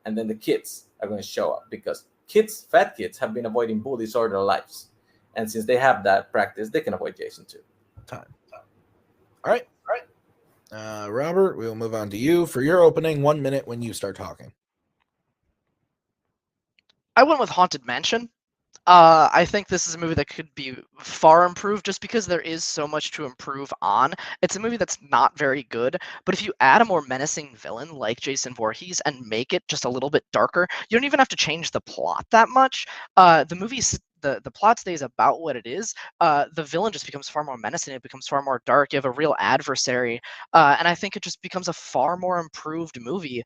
And then the kids are going to show up because fat kids, have been avoiding bullies all their lives. And since they have that practice, they can avoid Jason too. Time. All right. Robert, we will move on to you for your opening. 1 minute when you start talking. I went with Haunted Mansion. I think this is a movie that could be far improved just because there is so much to improve on. It's a movie that's not very good, but if you add a more menacing villain like Jason Voorhees and make it just a little bit darker, you don't even have to change the plot that much. The plot stays about what it is. The villain just becomes far more menacing. It becomes far more dark. You have a real adversary, and I think it just becomes a far more improved movie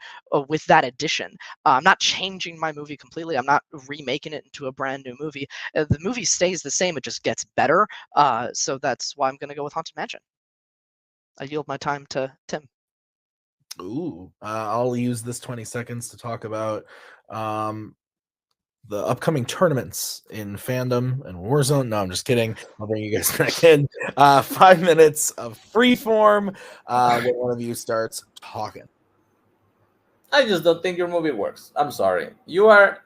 with that addition. I'm not changing my movie completely. I'm not remaking it into a brand new movie. The movie stays the same. It just gets better. So that's why I'm going to go with Haunted Mansion. I yield my time to Tim. Ooh, I'll use this 20 seconds to talk about the upcoming tournaments in Fandom and Warzone. No, I'm just kidding. I'll bring you guys back in. 5 minutes of freeform when one of you starts talking. I just don't think your movie works. I'm sorry. You had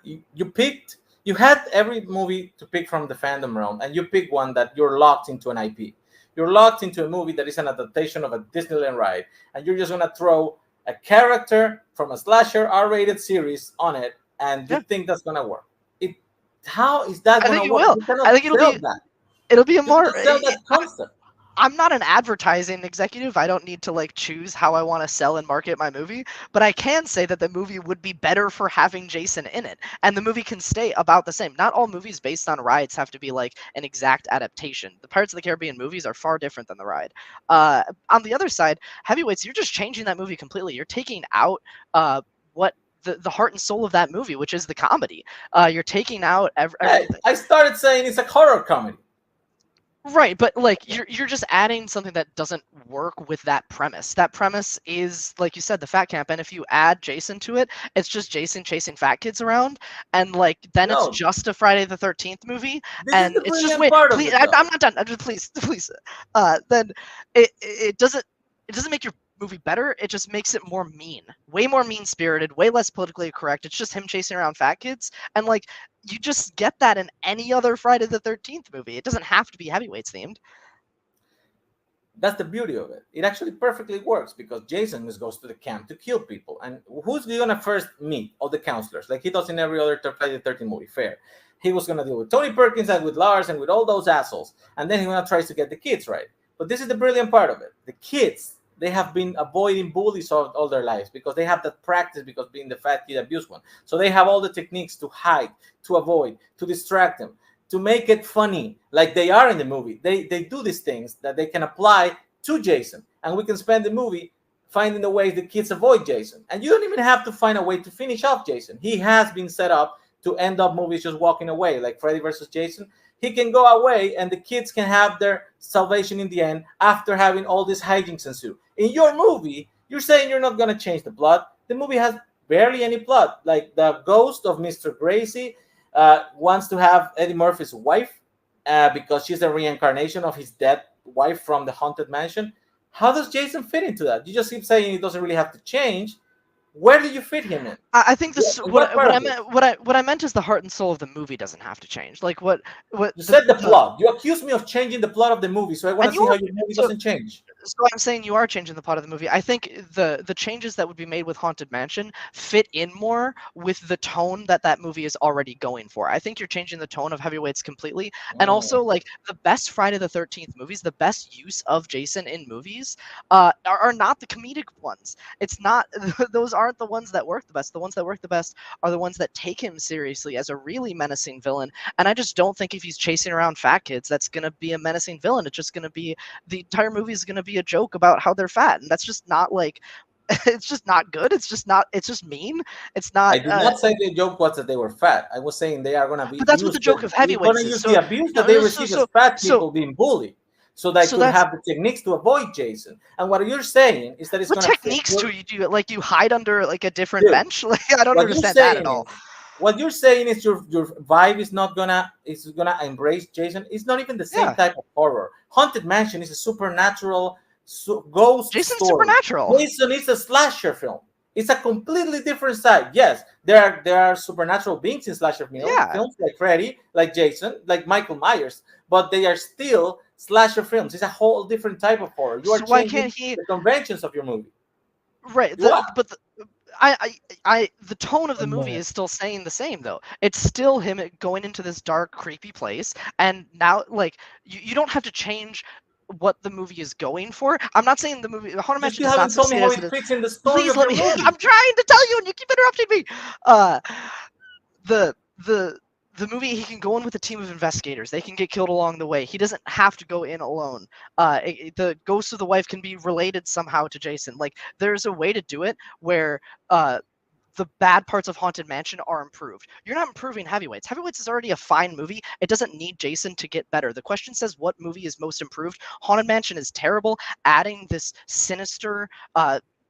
every movie to pick from the fandom realm, and you pick one that you're locked into an IP. You're locked into a movie that is an adaptation of a Disneyland ride, and you're just going to throw a character from a slasher R-rated series on it, and you think that's going to work. How is that going to work? I think it'll be a more sell that concept. I'm not an advertising executive. I don't need to choose how I want to sell and market my movie, but I can say that the movie would be better for having Jason in it, and the movie can stay about the same. Not all movies based on rides have to be like an exact adaptation. The Pirates of the Caribbean movies are far different than the ride. On the other side, Heavyweights, you're just changing that movie completely. You're taking out what the heart and soul of that movie, which is the comedy. You're taking out everything. I started saying it's a horror comedy. Right, but you're just adding something that doesn't work with that premise. That premise is, like you said, the fat camp, and if you add Jason to it, it's just Jason chasing fat kids around, and then it's just a Friday the 13th movie, and it's just please, I'm not done. Please. Then it doesn't make your movie better. It just makes it more way more mean-spirited, way less politically correct. It's just him chasing around fat kids, and you just get that in any other Friday the 13th movie. It doesn't have to be Heavyweights themed. That's the beauty of it. It actually perfectly works because Jason just goes to the camp to kill people. And who's he going to first meet? All the counselors, like he does in every other Friday the 13th movie. Fair. He was going to deal with Tony Perkins and with Lars and with all those assholes. And then he's going to try to get the kids right. But this is the brilliant part of it. The kids they have been avoiding bullies all their lives because they have that practice because being the fat kid abused one. So they have all the techniques to hide, to avoid, to distract them, to make it funny like they are in the movie. They do these things that they can apply to Jason, and we can spend the movie finding the ways the kids avoid Jason. And you don't even have to find a way to finish off Jason. He has been set up to end up movies just walking away, like Freddy versus Jason. He can go away and the kids can have their salvation in the end after having all these hijinks ensue. In your movie, you're saying you're not going to change the plot. The movie has barely any plot. Like the ghost of Mr. Gracie wants to have Eddie Murphy's wife because she's a reincarnation of his dead wife from the Haunted Mansion. How does Jason fit into that? You just keep saying he doesn't really have to change. Where do you fit him in? I think this what I meant is the heart and soul of the movie doesn't have to change. Like what you said the plot. You accused me of changing the plot of the movie, so I want to see how your movie doesn't change. So I'm saying you are changing the plot of the movie. I think the changes that would be made with Haunted Mansion fit in more with the tone that movie is already going for. I think you're changing the tone of Heavyweights completely, and also like the best Friday the 13th movies, the best use of Jason in movies are not the comedic ones. It's not those aren't the ones that work the best. The ones that work the best are the ones that take him seriously as a really menacing villain. And I just don't think if he's chasing around fat kids, that's going to be a menacing villain. It's just going to be the entire movie is going to be a joke about how they're fat, and that's just not like it's just not good. It's just mean. It's not. I did not say the joke was that they were fat. I was saying they are going to be. But that's what the joke of Heavyweights is. They're going to use the abuse that they receive as fat people being bullied. So they could have the techniques to avoid Jason. And what you're saying is that it's going to. What techniques do you do? Like you hide under like a different bench? Like I don't understand that at all. What you're saying is your vibe is gonna embrace Jason. It's not even the same type of horror. Haunted Mansion is a supernatural ghost Jason's story. Supernatural. Jason is a slasher film. It's a completely different side. Yes, there are supernatural beings in slasher films like Freddy, like Jason, like Michael Myers, but they are still slasher films. It's a whole different type of horror. You are changing the conventions of your movie. Right, the tone of the movie is still staying the same though. It's still him going into this dark, creepy place, and now like you don't have to change what the movie is going for. I'm not saying the movie Haunted Mansion does not succeed as it is. In the story Please let me. I'm trying to tell you, and you keep interrupting me. The movie, he can go in with a team of investigators. They can get killed along the way. He doesn't have to go in alone. The ghost of the wife can be related somehow to Jason. Like, there's a way to do it where the bad parts of Haunted Mansion are improved. You're not improving Heavyweights. Heavyweights is already a fine movie. It doesn't need Jason to get better. The question says what movie is most improved. Haunted Mansion is terrible. Adding this sinister,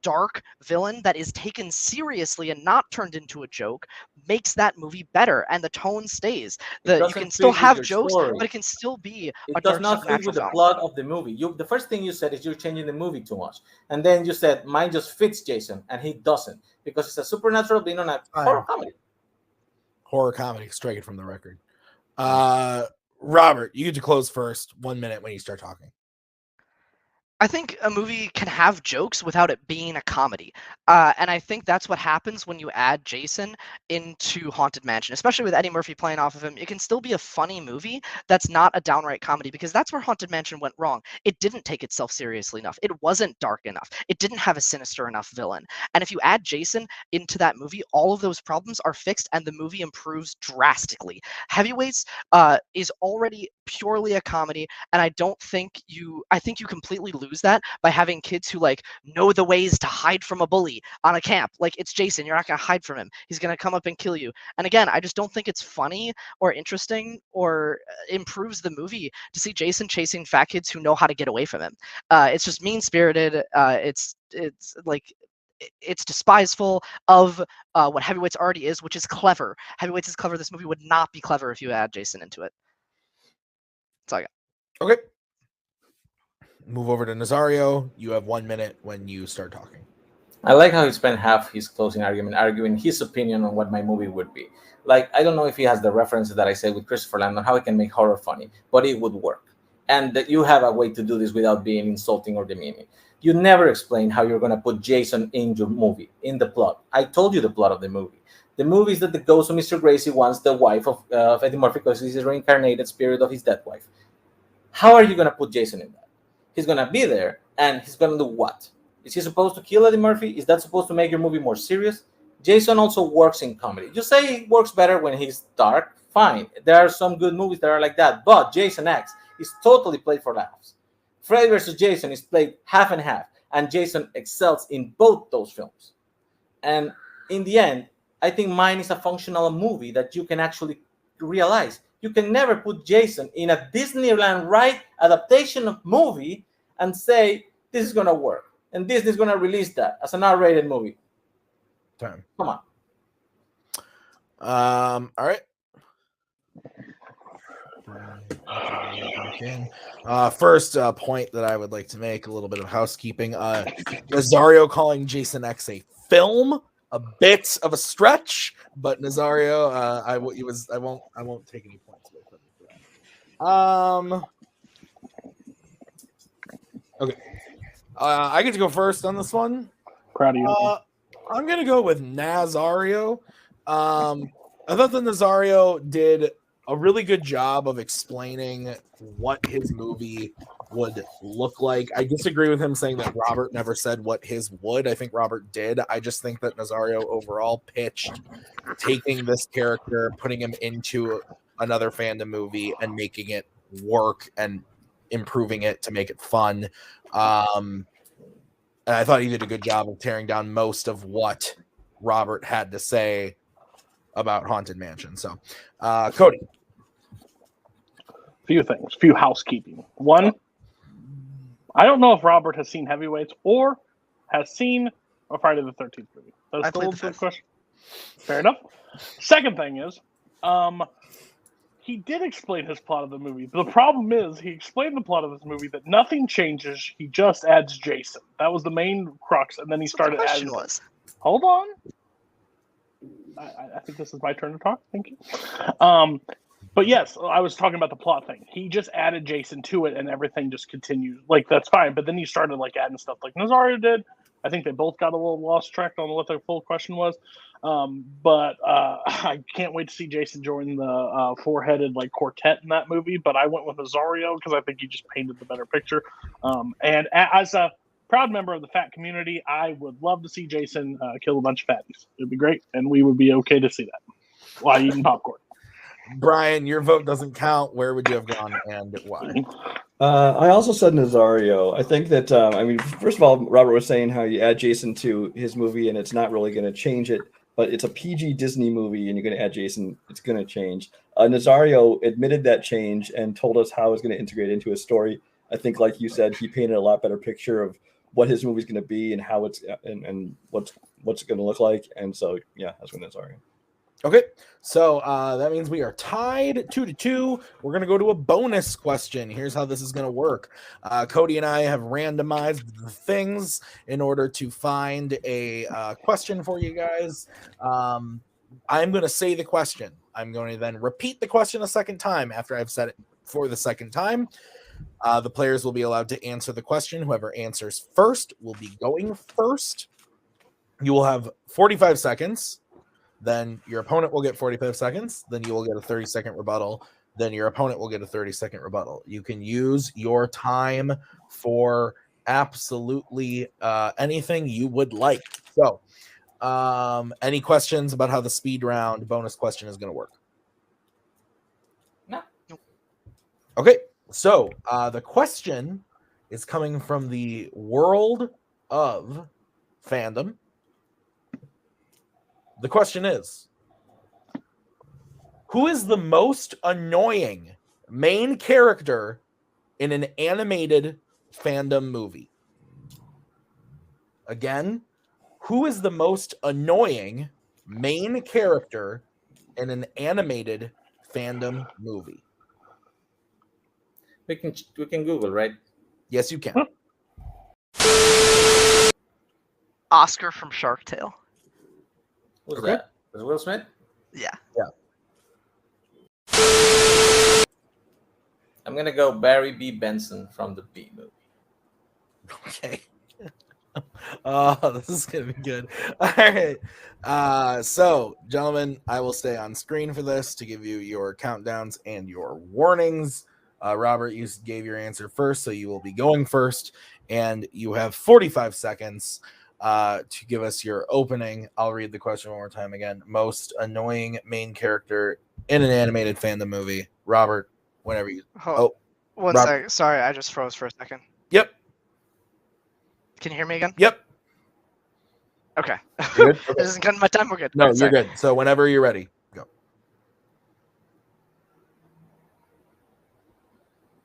dark villain that is taken seriously and not turned into a joke makes that movie better, and the tone stays. You can still have jokes, but it can still be a dark supernatural. It does not fit with the plot of the movie. The first thing you said is you're changing the movie too much, and then you said mine just fits Jason, and he doesn't because it's a supernatural being on a horror comedy. Horror comedy, strike it from the record. Robert, you get to close first. 1 minute when you start talking. I think a movie can have jokes without it being a comedy. And I think that's what happens when you add Jason into Haunted Mansion, especially with Eddie Murphy playing off of him. It can still be a funny movie that's not a downright comedy, because that's where Haunted Mansion went wrong. It didn't take itself seriously enough. It wasn't dark enough. It didn't have a sinister enough villain. And if you add Jason into that movie, all of those problems are fixed and the movie improves drastically. Heavyweights is already purely a comedy, and I think you completely lose that by having kids who like know the ways to hide from a bully on a camp. Like, it's Jason, you're not going to hide from him. He's going to come up and kill you. And again, I just don't think it's funny or interesting or improves the movie to see Jason chasing fat kids who know how to get away from him. It's just mean-spirited. It's despiseful of what Heavyweights already is, which is clever. Heavyweights is clever. This movie would not be clever if you add Jason into it. That's all I got. Okay. Move over to Nazario. You have 1 minute when you start talking. I like how he spent half his closing argument arguing his opinion on what my movie would be. Like, I don't know if he has the references that I said with Christopher Landon, how he can make horror funny, but it would work. And that you have a way to do this without being insulting or demeaning. You never explain how you're going to put Jason in your movie, in the plot. I told you the plot of the movie. The movie is that the ghost of Mr. Gracie wants the wife of Eddie Murphy because he's a reincarnated spirit of his dead wife. How are you going to put Jason in that? He's going to be there, And he's gonna do what? Is he supposed to kill Eddie Murphy? Is that supposed to make your movie more serious? Jason also works in comedy. You say he works better when he's dark. Fine. There are some good movies that are like that. But Jason X is totally played for laughs. Freddy vs. Jason is played half and half. And Jason excels in both those films. And in the end, I think mine is a functional movie that you can actually realize. You can never put Jason in a Disneyland ride adaptation of movie and say, this is going to work. And Disney's going to release that as an R-rated movie. Time. Come on. All right. First point that I would like to make, a little bit of housekeeping. Nazario calling Jason X a film, a bit of a stretch, but Nazario, I won't take any points away from you for that. Okay. I get to go first on this one. Proud of you. I'm gonna go with Nazario. I thought that Nazario did a really good job of explaining what his movie would look like. I disagree with him saying that Robert never said what his would. I think Robert did. I just think that Nazario overall pitched taking this character, putting him into another fandom movie and making it work and improving it to make it fun. And I thought he did a good job of tearing down most of what Robert had to say about Haunted Mansion. So, Cody. Few things, few housekeeping. One, I don't know if Robert has seen Heavyweights or has seen a Friday the 13th movie. That's still a good question. Fair enough. Second thing is, he did explain his plot of the movie. The problem is he explained the plot of this movie that nothing changes. He just adds Jason. That was the main crux, and then he started adding. Hold on. I think this is my turn to talk. Thank you. But yes, I was talking about the plot thing. He just added Jason to it, and everything just continued. Like, that's fine. But then he started like adding stuff like Nazario did. I think they both got a little lost track on what the full question was. But I can't wait to see Jason join the four-headed like quartet in that movie. But I went with Nazario because I think he just painted the better picture. And as a proud member of the fat community, I would love to see Jason kill a bunch of fatties. It'd be great, and we would be okay to see that while eating popcorn. Brian, your vote doesn't count. Where would you have gone and why? I also said Nazario. I think that, first of all, Robert was saying how you add Jason to his movie and it's not really going to change it, but it's a PG Disney movie and you're going to add Jason, it's going to change. Nazario admitted that change and told us how it's going to integrate into his story. I think, like you said, he painted a lot better picture of what his movie's going to be and how it's and what's it going to look like. And so, yeah, that's what Nazario. Okay, so that means we are tied 2-2. We're going to go to a bonus question. Here's how this is going to work. Cody and I have randomized the things in order to find a question for you guys. I'm going to say the question. I'm going to then repeat the question a second time after I've said it for the second time. The players will be allowed to answer the question. Whoever answers first will be going first. You will have 45 seconds. Then your opponent will get 45 seconds. Then you will get a 30-second rebuttal. Then your opponent will get a 30-second rebuttal. You can use your time for absolutely anything you would like. So, any questions about how the speed round bonus question is going to work? No. Okay, so the question is coming from the world of fandom. The question is, who is the most annoying main character in an animated fandom movie? Again, who is the most annoying main character in an animated fandom movie? We can Google, right? Yes, you can. Oscar from Shark Tale. Who's Okay. that? Is it Will Smith? Yeah. I'm gonna go Barry B. Benson from the B movie. Okay. This is gonna be good. All right. So, gentlemen, I will stay on screen for this to give you your countdowns and your warnings. Robert, you gave your answer first, so you will be going first, and you have 45 seconds to give us your opening. I'll read the question one more time again. Most annoying main character in an animated fandom movie. Robert, whenever you... One second. Sorry, I just froze for a second. Yep. Can you hear me again? Yep. Okay. Good? Okay. This isn't cutting my time. We're good. No, Right, you're good. So whenever you're ready, go.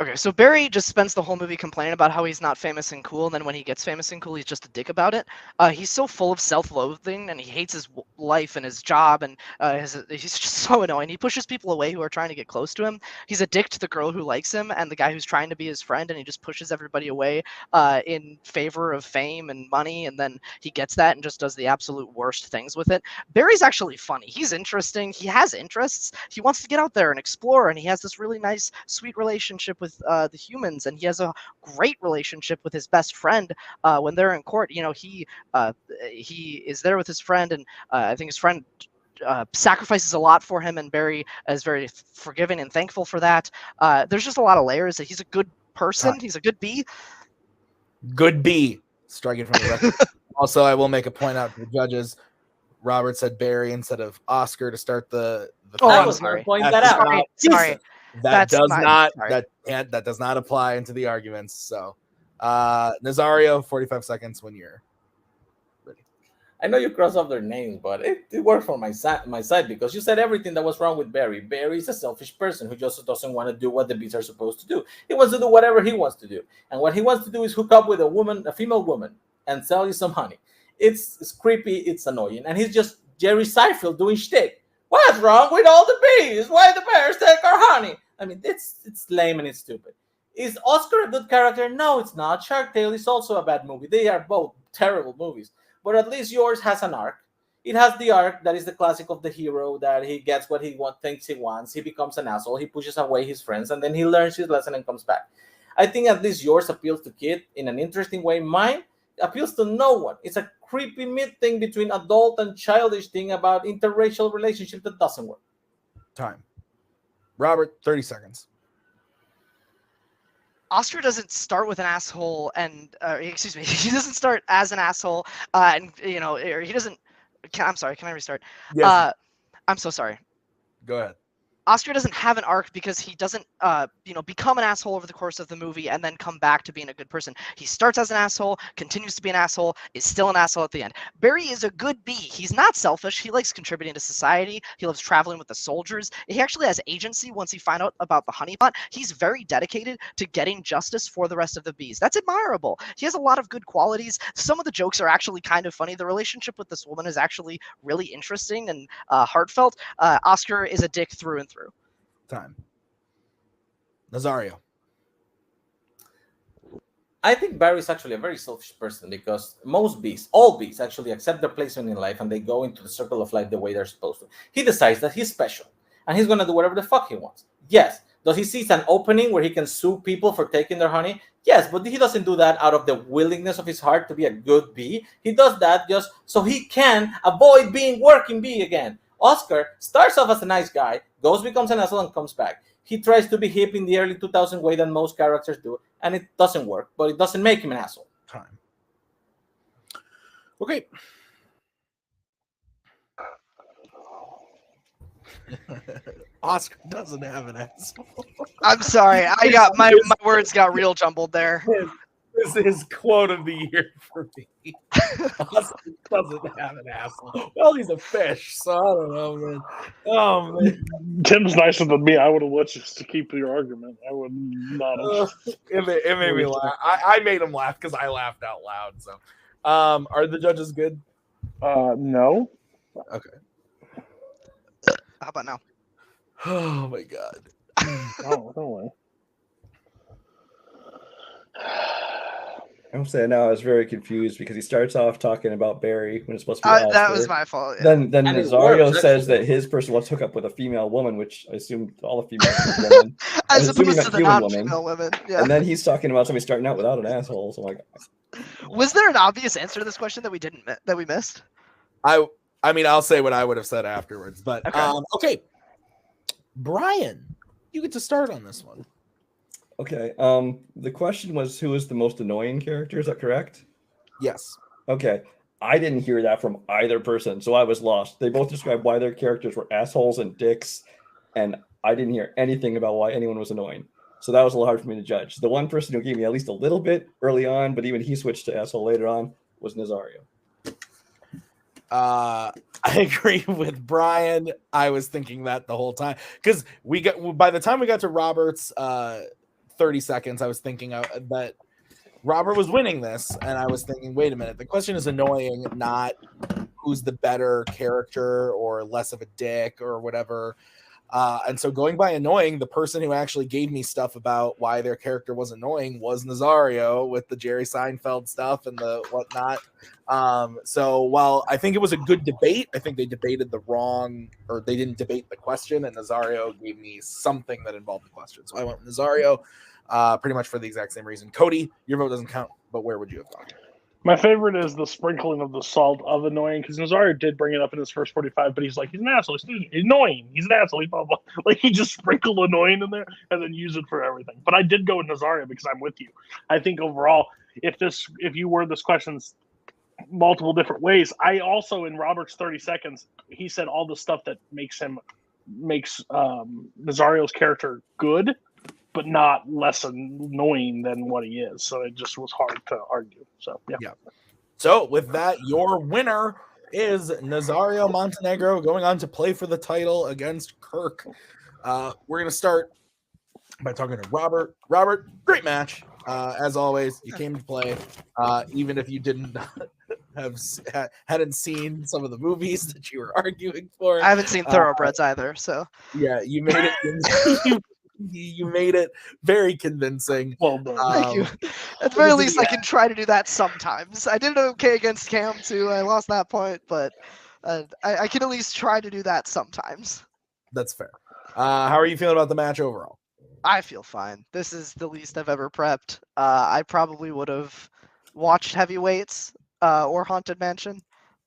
Okay, so Barry just spends the whole movie complaining about how he's not famous and cool, and then when he gets famous and cool, he's just a dick about it. He's so full of self-loathing, and he hates his life and his job, and he's just so annoying. He pushes people away who are trying to get close to him. He's a dick to the girl who likes him, and the guy who's trying to be his friend, and he just pushes everybody away in favor of fame and money, and then he gets that and just does the absolute worst things with it. Barry's actually funny. He's interesting. He has interests. He wants to get out there and explore, and he has this really nice, sweet relationship with the humans, and he has a great relationship with his best friend when they're in court. You know, he is there with his friend, and I think his friend sacrifices a lot for him, and Barry is very forgiving and thankful for that. There's just a lot of layers. He's a good person. He's a good B. Good B. Strike it from the record. Also, I will make a point out to the judges. Robert said Barry instead of Oscar to start the I I'm was sorry. going to point that out. Sorry. That That's does my- not sorry. that does not apply into the arguments. So Nazario, 45 seconds when you're ready. I know you cross off their names, but it worked for my side because you said everything that was wrong with Barry. Barry is a selfish person who just doesn't want to do what the bees are supposed to do. He wants to do whatever he wants to do. And what he wants to do is hook up with a female woman, and sell you some honey. It's creepy, it's annoying. And he's just Jerry Seinfeld doing shtick. What's wrong with all the bees? Why the bears take our honey? I mean, it's lame and it's stupid. Is Oscar a good character? No, it's not. Shark Tale is also a bad movie. They are both terrible movies. But at least yours has an arc. It has the arc that is the classic of the hero, that he gets what he thinks he wants. He becomes an asshole. He pushes away his friends, and then he learns his lesson and comes back. I think at least yours appeals to kids in an interesting way. Mine appeals to no one. It's a creepy mid thing between adult and childish thing about interracial relationship that doesn't work. Time. Robert, 30 seconds. Oscar doesn't start with an asshole, and excuse me, he doesn't start as an asshole, and you know, or he doesn't. I'm sorry. Can I restart? Yes. I'm so sorry. Go ahead. Oscar doesn't have an arc because he doesn't, become an asshole over the course of the movie and then come back to being a good person. He starts as an asshole, continues to be an asshole, is still an asshole at the end. Barry is a good B. He's not selfish. He likes contributing to society. He loves traveling with the soldiers. He actually has agency once he finds out about the honeypot. He's very dedicated to getting justice for the rest of the bees. That's admirable. He has a lot of good qualities. Some of the jokes are actually kind of funny. The relationship with this woman is actually really interesting and heartfelt. Oscar is a dick through and through. Time. Nazario. I think Barry is actually a very selfish person because most bees, all bees, actually accept their placement in life and they go into the circle of life the way they're supposed to. He decides that he's special and he's going to do whatever the fuck he wants. Yes. Does he see an opening where he can sue people for taking their honey? Yes, but he doesn't do that out of the willingness of his heart to be a good bee. He does that just so he can avoid being working bee again. Oscar starts off as a nice guy, becomes an asshole, and comes back. He tries to be hip in the early 2000 way that most characters do, and it doesn't work, but it doesn't make him an asshole. Time. Okay. Oscar doesn't have an asshole. I'm sorry. I got my words got real jumbled there. This is quote of the year for me. Oscar doesn't have an asshole. Well, he's a fish, so I don't know, man. Oh, man. Tim's nicer than me. I would have watched just to keep your argument. I would not have. It made me laugh. I made him laugh because I laughed out loud. So, are the judges good? No. Okay. How about now? Oh my god. Oh, no way. I'm saying now I was very confused because he starts off talking about Barry when it's supposed to be Oscar. That was my fault. Yeah. Then And it Nazario works, says actually. that his person wants to hook up with a female woman, which I assume all the females are women. As I'm assuming opposed to not the human non-female women. Yeah. And then he's talking about somebody starting out without an asshole. So I'm like, Was there an obvious answer to this question that we missed? I mean, I'll say what I would have said afterwards, but Okay. okay. Brian, you get to start on this one. Okay. The question was, who is the most annoying character? Is that correct? Yes. Okay. I didn't hear that from either person, so I was lost. They both described why their characters were assholes and dicks, and I didn't hear anything about why anyone was annoying. So that was a little hard for me to judge. The one person who gave me at least a little bit early on, but even he switched to asshole later on, was Nazario. I agree with Brian. I was thinking that the whole time because by the time we got to Robert's 30 seconds, I was thinking that Robert was winning this, and I was thinking, wait a minute, the question is annoying, not who's the better character or less of a dick or whatever. And so going by annoying, the person who actually gave me stuff about why their character was annoying was Nazario with the Jerry Seinfeld stuff and the whatnot. So while I think it was a good debate, I think they debated they didn't debate the question, and Nazario gave me something that involved the question. So I went with Nazario pretty much for the exact same reason. Cody, your vote doesn't count, but where would you have gone? My favorite is the sprinkling of the salt of annoying, because Nazario did bring it up in his first 45, but he's like, he's an asshole. He's annoying. He's an asshole. He's blah, blah. Like, he just sprinkled annoying in there and then use it for everything. But I did go with Nazario because I'm with you. I think overall, if you word this question multiple different ways, I also, in Robert's 30 seconds, he said all the stuff that makes Nazario's character good, but not less annoying than what he is. So it just was hard to argue. So, yeah. So with that, your winner is Nazario Montenegro going on to play for the title against Kirk. We're going to start by talking to Robert. Robert, great match. As always, you came to play, even if you didn't hadn't seen some of the movies that you were arguing for. I haven't seen Thoroughbreds either, so. Yeah, you made it. You made it very convincing. Well done. Thank you. At the very least, I can try to do that sometimes. I did okay against Cam too. I lost that point, but I can at least try to do that sometimes. That's fair. How are you feeling about the match overall? I feel fine. This is the least I've ever prepped. I probably would have watched Heavyweights or Haunted Mansion,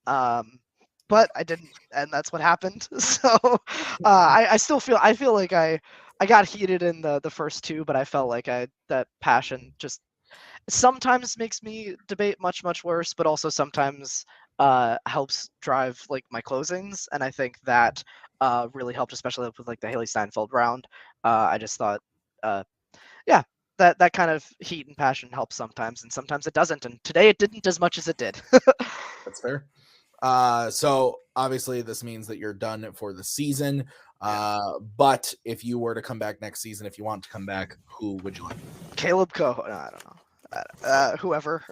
but I didn't, and that's what happened. So I feel like I got heated in the first two, but I felt like that passion just sometimes makes me debate much worse, but also sometimes helps drive like my closings, and I think that really helped, especially with like the Haley Steinfeld round. I just thought, that kind of heat and passion helps sometimes, and sometimes it doesn't. And today it didn't as much as it did. That's fair. So obviously this means that you're done for the season. But if you were to come back next season, if you want to come back, who would you like? Caleb Coho. No, I don't know. Whoever.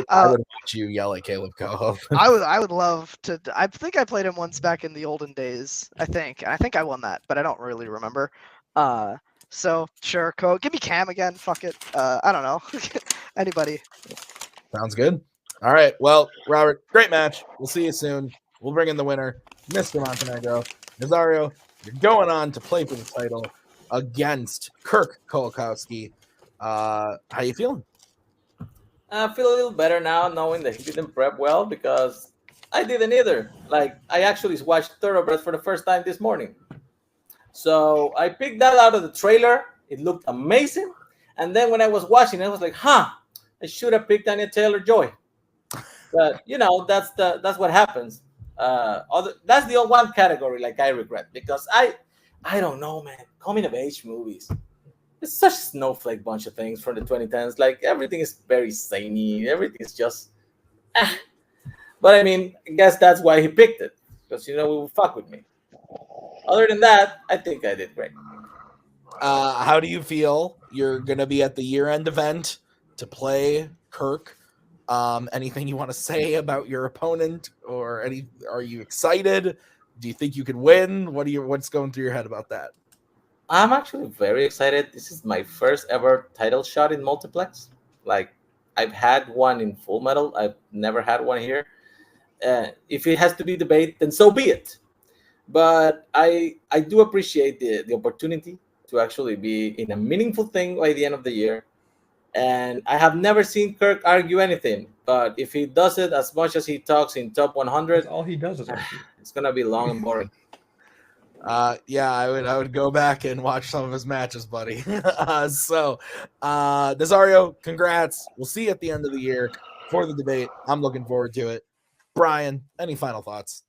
I would watch you yell at Caleb Coho. I would love to. I think I played him once back in the olden days. I think I won that, but I don't really remember. So sure, Coho. Give me Cam again. Fuck it. I don't know. Anybody. Sounds good. All right. Well, Robert, great match. We'll see you soon. We'll bring in the winner, Mr. Montenegro. Nazario, you're going on to play for the title against Kirk Kolakowski. How you feeling? I feel a little better now knowing that he didn't prep well, because I didn't either. Like, I actually watched Thoroughbreds for the first time this morning. So I picked that out of the trailer. It looked amazing. And then when I was watching, I was like, I should have picked Anya Taylor-Joy. But, that's what happens. That's the one category like I regret, because I don't know, man. Coming of age movies, it's such a snowflake bunch of things from the 2010s. Like, everything is very samey. Everything is just But I mean, I guess that's why he picked it, because we will fuck with me. Other than that, I think I did great. How do you feel? You're gonna be at the year-end event to play Kirk. Anything you want to say about your opponent, or are you excited? Do you think you can win? What's going through your head about that? I'm actually very excited. This is my first ever title shot in multiplex. Like, I've had one in Full Metal. I've never had one here. If it has to be debate, then so be it. But I do appreciate the opportunity to actually be in a meaningful thing by the end of the year. And I have never seen Kirk argue anything. But if he does it as much as he talks in top 100, all he does is argue. It's going to be long and boring. Yeah, I would go back and watch some of his matches, buddy. Nazario, congrats. We'll see you at the end of the year for the debate. I'm looking forward to it. Brian, any final thoughts?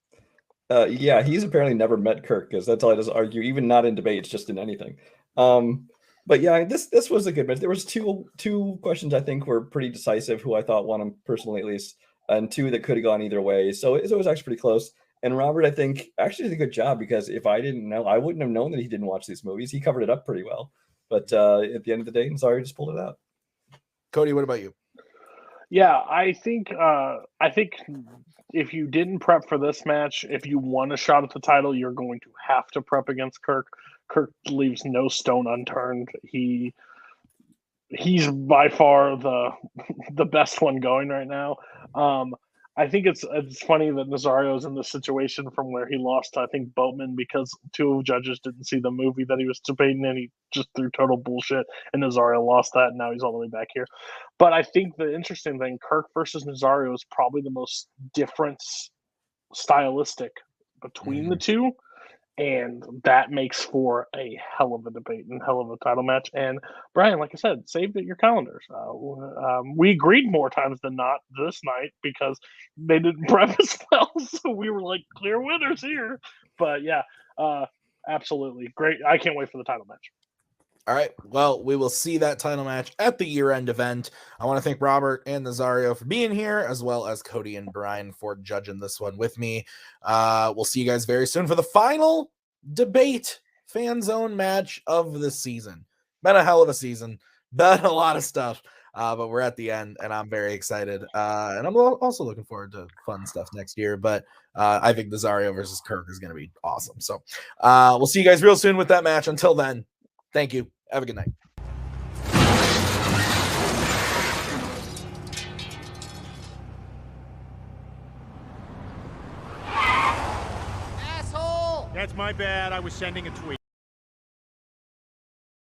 Yeah, he's apparently never met Kirk because that's all he does argue, even not in debates, just in anything. But yeah, this was a good match. There was two questions I think were pretty decisive, who I thought won them personally at least, and two that could have gone either way. So it was actually pretty close. And Robert, I think, actually did a good job because if I didn't know, I wouldn't have known that he didn't watch these movies. He covered it up pretty well. But at the end of the day, Nazario just pulled it out. Cody, what about you? Yeah, I think if you didn't prep for this match, if you want a shot at the title, you're going to have to prep against Kirk. Kirk leaves no stone unturned. He's by far the best one going right now. I think it's funny that Nazario's in this situation from where he lost to, I think, Boatman because two judges didn't see the movie that he was debating and he just threw total bullshit and Nazario lost that and now he's all the way back here. But I think the interesting thing, Kirk versus Nazario is probably the most different stylistic between the two. And that makes for a hell of a debate and hell of a title match. And Brian, like I said, saved at your calendars. We agreed more times than not this night because they didn't prep as well. So we were like clear winners here. But yeah, absolutely great. I can't wait for the title match. All right. Well, we will see that title match at the year-end event. I want to thank Robert and Nazario for being here, as well as Cody and Brian for judging this one with me. We'll see you guys very soon for the final debate Fanzone match of the season. Been a hell of a season. Been a lot of stuff, but we're at the end, and I'm very excited. And I'm also looking forward to fun stuff next year, but I think Nazario versus Kirk is going to be awesome. So we'll see you guys real soon with that match. Until then, thank you. Have a good night. That's my bad. I was sending a tweet.